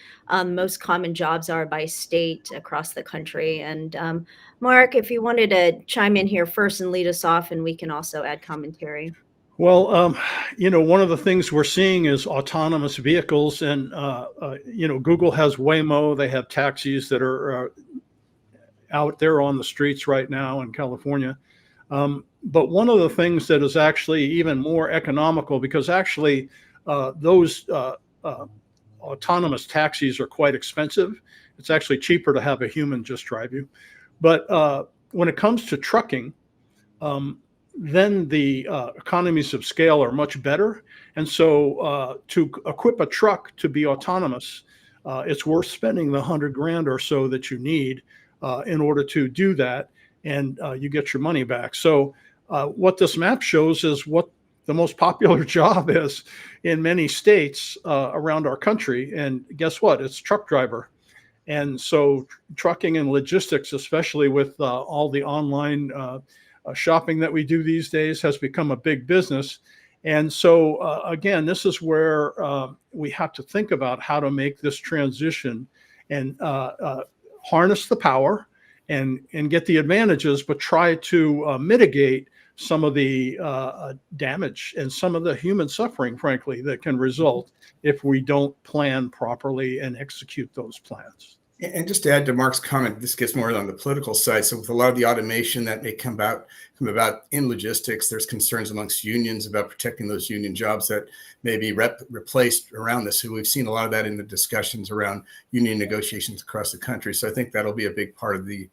[SPEAKER 1] most common jobs are by state across the country. And Mark, if you wanted to chime in here first and lead us off, and we can also add commentary.
[SPEAKER 4] Well, one of the things we're seeing is autonomous vehicles, and Google has Waymo. They have taxis that are out there on the streets right now in California. But one of the things that is actually even more economical, because actually those autonomous taxis are quite expensive. It's actually cheaper to have a human just drive you. But when it comes to trucking, then the economies of scale are much better. And so to equip a truck to be autonomous, it's worth spending the $100,000 or so that you need in order to do that, and you get your money back. So what this map shows is what the most popular job is in many states around our country. And guess what? It's truck driver. And so trucking and logistics, especially with all the online shopping that we do these days, has become a big business. And so, again, this is where we have to think about how to make this transition and harness the power and get the advantages, but try to mitigate some of the damage and some of the human suffering, frankly, that can result if we don't plan properly and execute those plans.
[SPEAKER 2] And just to add to Mark's comment, this gets more on the political side. So with a lot of the automation that may come about in logistics, there's concerns amongst unions about protecting those union jobs that may be replaced around this. So we've seen a lot of that in the discussions around union negotiations across the country. So I think that'll be a big part of the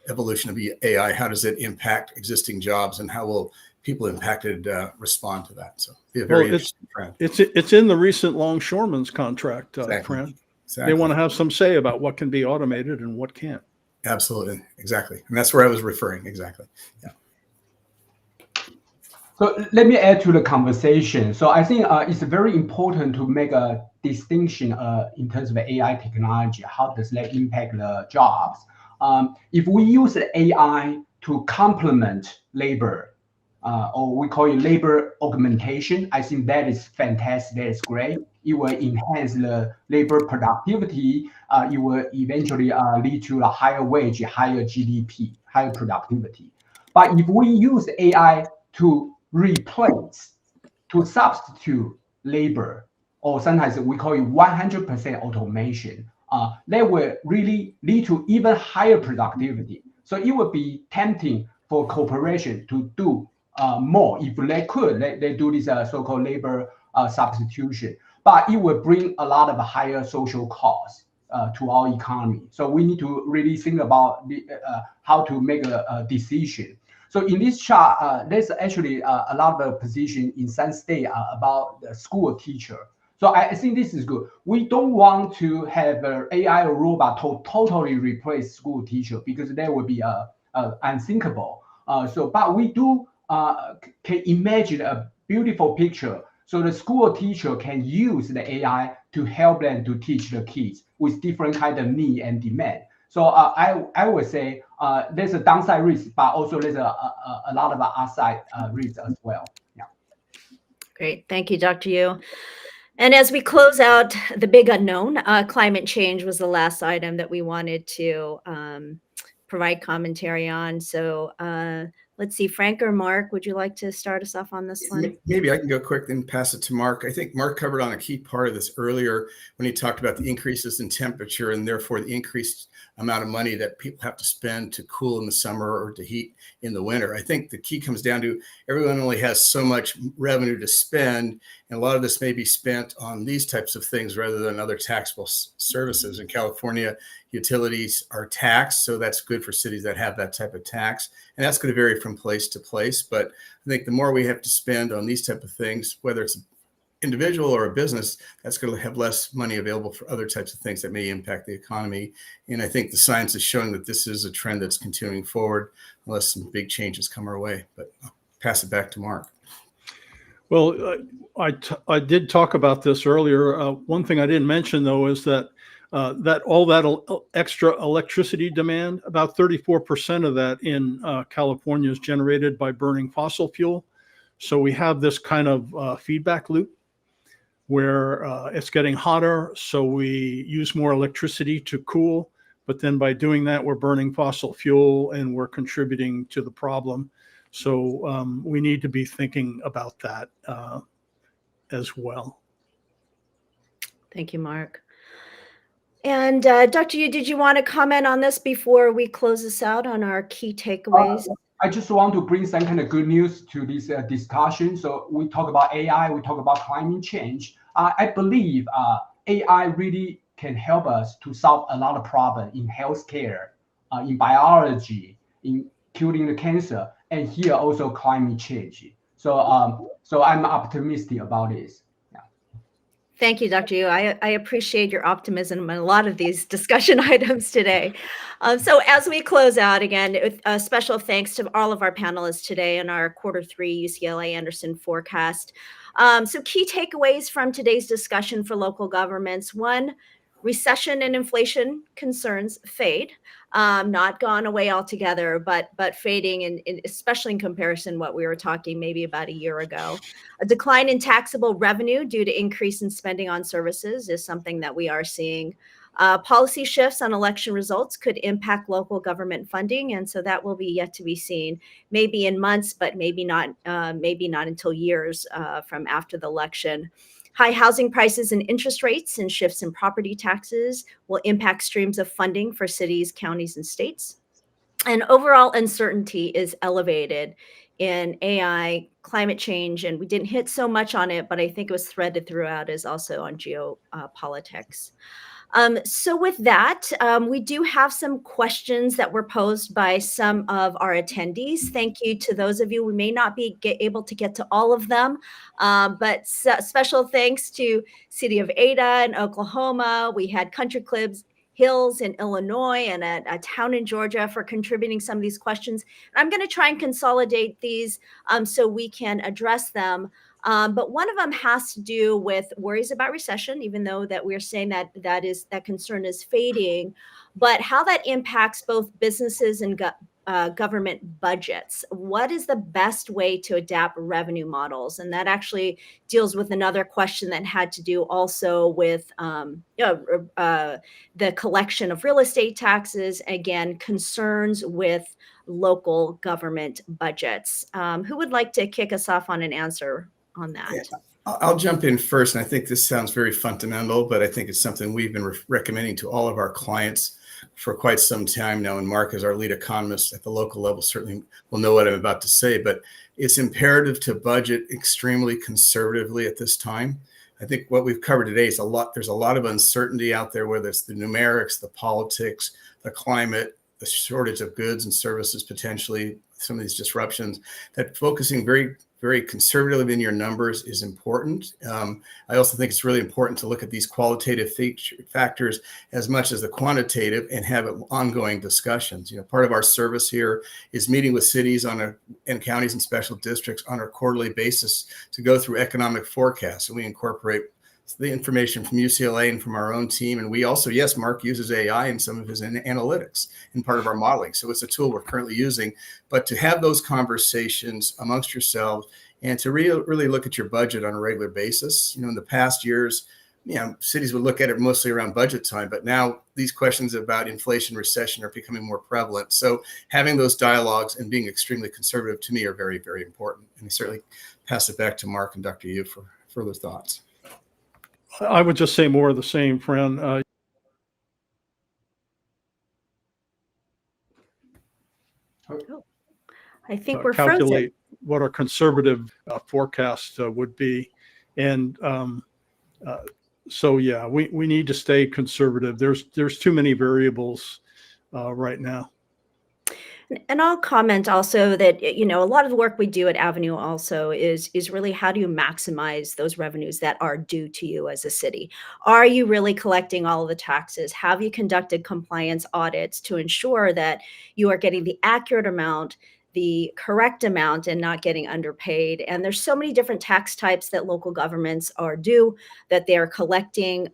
[SPEAKER 2] evolution of AI. How does it impact existing jobs, and how will people impacted respond to that? So be a very interesting trend.
[SPEAKER 4] It's in the recent longshoreman's contract,
[SPEAKER 2] Exactly.
[SPEAKER 4] Fran.
[SPEAKER 2] Exactly.
[SPEAKER 4] They want to have some say about what can be automated and what can't.
[SPEAKER 2] Absolutely. Exactly. And that's where I was referring. Exactly. Yeah.
[SPEAKER 3] So let me add to the conversation. So I think it's very important to make a distinction in terms of AI technology. How does that impact the jobs? If we use AI to complement labor, or we call it labor augmentation, I think that is fantastic. That is great. It will enhance the labor productivity. It will eventually lead to a higher wage, higher GDP, higher productivity. But if we use AI to replace, to substitute labor, or sometimes we call it 100% automation, that will really lead to even higher productivity. So it would be tempting for corporations to do more if they could. They do this so-called labor substitution, but it will bring a lot of higher social costs to our economy. So we need to really think about how to make a decision. So in this chart, there's actually a lot of position in some state about the school teacher. So I think this is good. We don't want to have an AI or robot to totally replace school teacher, because that would be unthinkable. But we do can imagine a beautiful picture. So the school teacher can use the AI to help them to teach the kids with different kind of need and demand. So I would say there's a downside risk, but also there's a lot of upside risk as well. Yeah.
[SPEAKER 1] Great. Thank you, Dr. Yu. And as we close out the big unknown, climate change was the last item that we wanted to provide commentary on. So let's see, Frank or Mark, would you like to start us off on this one?
[SPEAKER 2] Maybe I can go quick and pass it to Mark. I think Mark covered on a key part of this earlier when he talked about the increases in temperature and therefore the increased amount of money that people have to spend to cool in the summer or to heat in the winter. I think the key comes down to everyone only has so much revenue to spend, and a lot of this may be spent on these types of things rather than other taxable services. In California, utilities are taxed, so that's good for cities that have that type of tax, and that's going to vary from place to place. But I think the more we have to spend on these type of things, whether it's individual or a business, that's going to have less money available for other types of things that may impact the economy. And I think the science is showing that this is a trend that's continuing forward unless some big changes come our way. But I'll pass it back to Mark.
[SPEAKER 4] Well, I did talk about this earlier. One thing I didn't mention, though, is that all that extra electricity demand, about 34% of that in California is generated by burning fossil fuel. So we have this kind of feedback loop where it's getting hotter, so we use more electricity to cool. But then by doing that, we're burning fossil fuel and we're contributing to the problem. So we need to be thinking about that as well.
[SPEAKER 1] Thank you, Mark. And Dr. Yu, did you want to comment on this before we close this out on our key takeaways?
[SPEAKER 3] I just want to bring some kind of good news to this discussion. So we talk about AI, we talk about climate change. I believe AI really can help us to solve a lot of problems in healthcare, in biology, in curing the cancer, and here also climate change. So I'm optimistic about this.
[SPEAKER 1] Thank you, Dr. Yu. I appreciate your optimism in a lot of these discussion items today. So as we close out, again, a special thanks to all of our panelists today in our Q3 UCLA Anderson forecast. So key takeaways from today's discussion for local governments. One, recession and inflation concerns fade, not gone away altogether, but fading, and especially in comparison what we were talking maybe about a year ago. A decline in taxable revenue due to increase in spending on services is something that we are seeing. Policy shifts on election results could impact local government funding, and so that will be yet to be seen. Maybe in months, but maybe not until years from after the election. High housing prices and interest rates and shifts in property taxes will impact streams of funding for cities, counties, and states. And overall uncertainty is elevated in AI, climate change, and we didn't hit so much on it, but I think it was threaded throughout, is also on geopolitics. So with that, we do have some questions that were posed by some of our attendees. Thank you to those of you. We may not be able to get to all of them, but special thanks to City of Ada in Oklahoma. We had Country Clubs Hills in Illinois and a town in Georgia for contributing some of these questions. I'm going to try and consolidate these so we can address them. But one of them has to do with worries about recession, even though that we're saying that concern is fading, but how that impacts both businesses and government budgets. What is the best way to adapt revenue models? And that actually deals with another question that had to do also with the collection of real estate taxes. Again, concerns with local government budgets. Who would like to kick us off on an answer on that?
[SPEAKER 2] Yeah, I'll jump in first. And I think this sounds very fundamental, but I think it's something we've been recommending to all of our clients for quite some time now. And Mark, as our lead economist at the local level, certainly will know what I'm about to say, but it's imperative to budget extremely conservatively at this time. I think what we've covered today is there's a lot of uncertainty out there, whether it's the numerics, the politics, the climate, the shortage of goods and services, potentially some of these disruptions, that focusing very, very conservatively in your numbers is important. I also think it's really important to look at these qualitative factors as much as the quantitative and have ongoing discussions. Part of our service here is meeting with cities and counties and special districts on a quarterly basis to go through economic forecasts. And we incorporate the information from UCLA and from our own team. And we also, yes, Mark uses AI in some of his analytics in part of our modeling. So it's a tool we're currently using. But to have those conversations amongst yourselves and to really look at your budget on a regular basis. In the past years, cities would look at it mostly around budget time, but now these questions about inflation, recession are becoming more prevalent. So having those dialogues and being extremely conservative to me are very, very important. And I certainly pass it back to Mark and Dr. Yu for further thoughts.
[SPEAKER 4] I would just say more of the same, Fran.
[SPEAKER 1] I think we're
[SPEAKER 4] calculate
[SPEAKER 1] frozen.
[SPEAKER 4] What our conservative forecast would be. And so, yeah, we need to stay conservative. There's too many variables right now.
[SPEAKER 1] And I'll comment also that, a lot of the work we do at Avenue also is really how do you maximize those revenues that are due to you as a city? Are you really collecting all of the taxes? Have you conducted compliance audits to ensure that you are getting the accurate amount, the correct amount, and not getting underpaid? And there's so many different tax types that local governments are due, that they're collecting.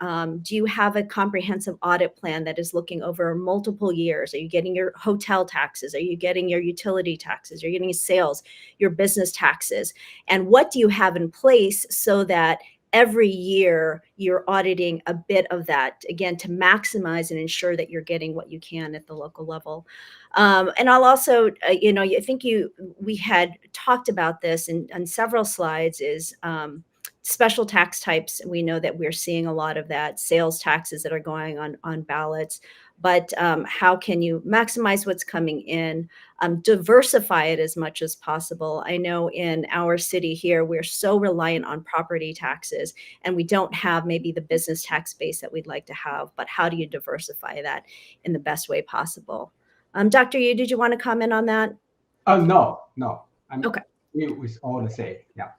[SPEAKER 1] Do you have a comprehensive audit plan that is looking over multiple years? Are you getting your hotel taxes? Are you getting your utility taxes? Are you getting sales, your business taxes? And what do you have in place so that every year you're auditing a bit of that, again, to maximize and ensure that you're getting what you can at the local level? And I'll also, I think we had talked about this on several slides, is special tax types. We know that we're seeing a lot of that, sales taxes that are going on ballots, but how can you maximize what's coming in, diversify it as much as possible. I know in our city here, we're so reliant on property taxes, and we don't have maybe the business tax base that we'd like to have, but how do you diversify that in the best way possible? Dr. Yu, did you want to comment on that?
[SPEAKER 3] No.
[SPEAKER 1] Okay.
[SPEAKER 3] It was all the same. Yeah.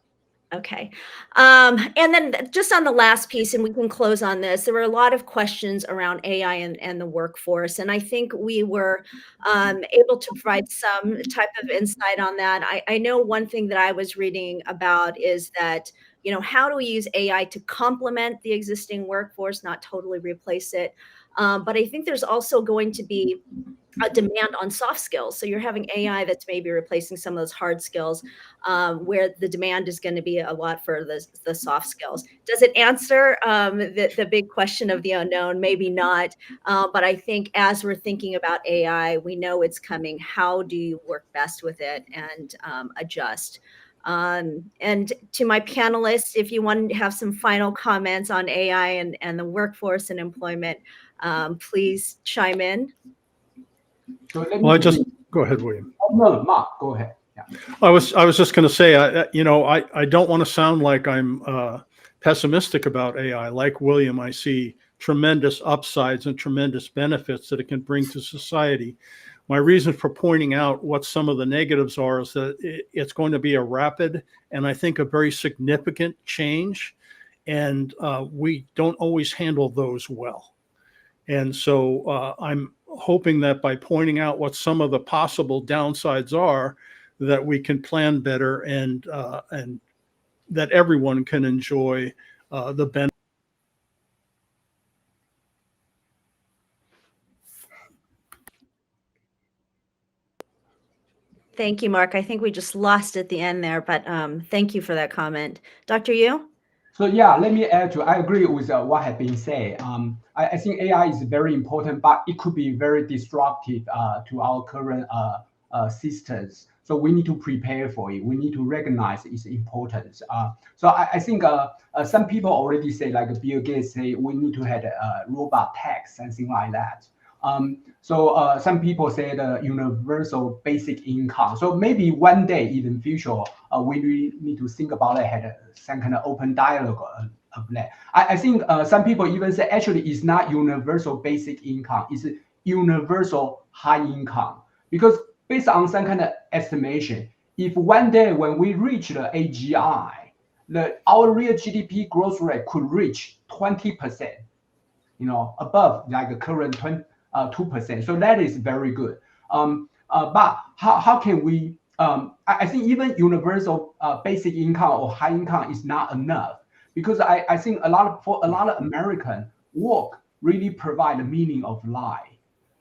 [SPEAKER 1] Okay. And then just on the last piece, and we can close on this, there were a lot of questions around AI and the workforce. And I think we were able to provide some type of insight on that. I know one thing that I was reading about is that, how do we use AI to complement the existing workforce, not totally replace it? But I think there's also going to be a demand on soft skills. So you're having AI that's maybe replacing some of those hard skills, where the demand is going to be a lot for the soft skills. Does it answer the big question of the unknown? Maybe not. But I think as we're thinking about AI, we know it's coming. How do you work best with it and adjust? And to my panelists, if you want to have some final comments on AI and the workforce and employment, please chime in.
[SPEAKER 3] So let me
[SPEAKER 4] Well, go ahead, William.
[SPEAKER 3] No, Mark, go ahead. Yeah.
[SPEAKER 4] I was just going to say, I don't want to sound like I'm pessimistic about AI. Like William, I see tremendous upsides and tremendous benefits that it can bring to society. My reason for pointing out what some of the negatives are is that it's going to be a rapid and I think a very significant change, and we don't always handle those well. And so I'm hoping that by pointing out what some of the possible downsides are, that we can plan better and that everyone can enjoy the benefit.
[SPEAKER 1] Thank you, Mark. I think we just lost at the end there, but thank you for that comment. Dr. Yu?
[SPEAKER 3] So yeah, let me add to, I agree with what has been said. I think AI is very important, but it could be very disruptive to our current systems. So we need to prepare for it. We need to recognize its importance. So I think some people already say, like Bill Gates say, we need to have a robot tax, something like that. So some people say the universal basic income. So maybe one day in the future, we really need to think about it, had some kind of open dialogue of that. I think some people even say actually it's not universal basic income, it's universal high income. Because based on some kind of estimation, if one day when we reach the AGI, our real GDP growth rate could reach 20%, above like the current 2%. So that is very good. But how can we? I think even universal basic income or high income is not enough, because I think for a lot of American, work really provide the meaning of life.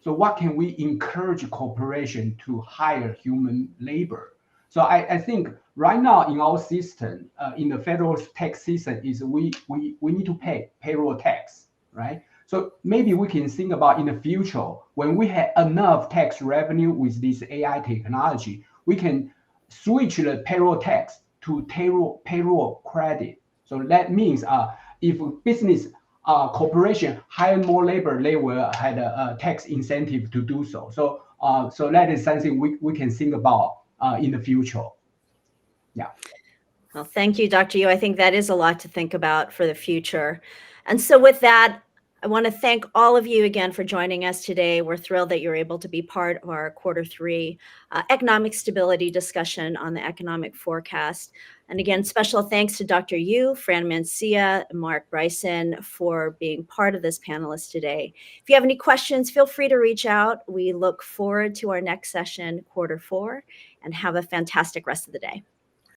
[SPEAKER 3] So what can we encourage corporation to hire human labor? So I think right now in our system, in the federal tax system, is we need to pay payroll tax, right? So maybe we can think about in the future, when we have enough tax revenue with this AI technology, we can switch the payroll tax to payroll credit. So that means if business corporation hire more labor, they will have a tax incentive to do so. So that is something we can think about in the future. Yeah.
[SPEAKER 1] Well, thank you, Dr. Yu. I think that is a lot to think about for the future. And so with that, I want to thank all of you again for joining us today. We're thrilled that you're able to be part of our Q3 economic stability discussion on the economic forecast. And again, special thanks to Dr. Yu, Fran Mancia, and Mark Bryson for being part of this panelist today. If you have any questions, feel free to reach out. We look forward to our next session, Q4, and have a fantastic rest of the day.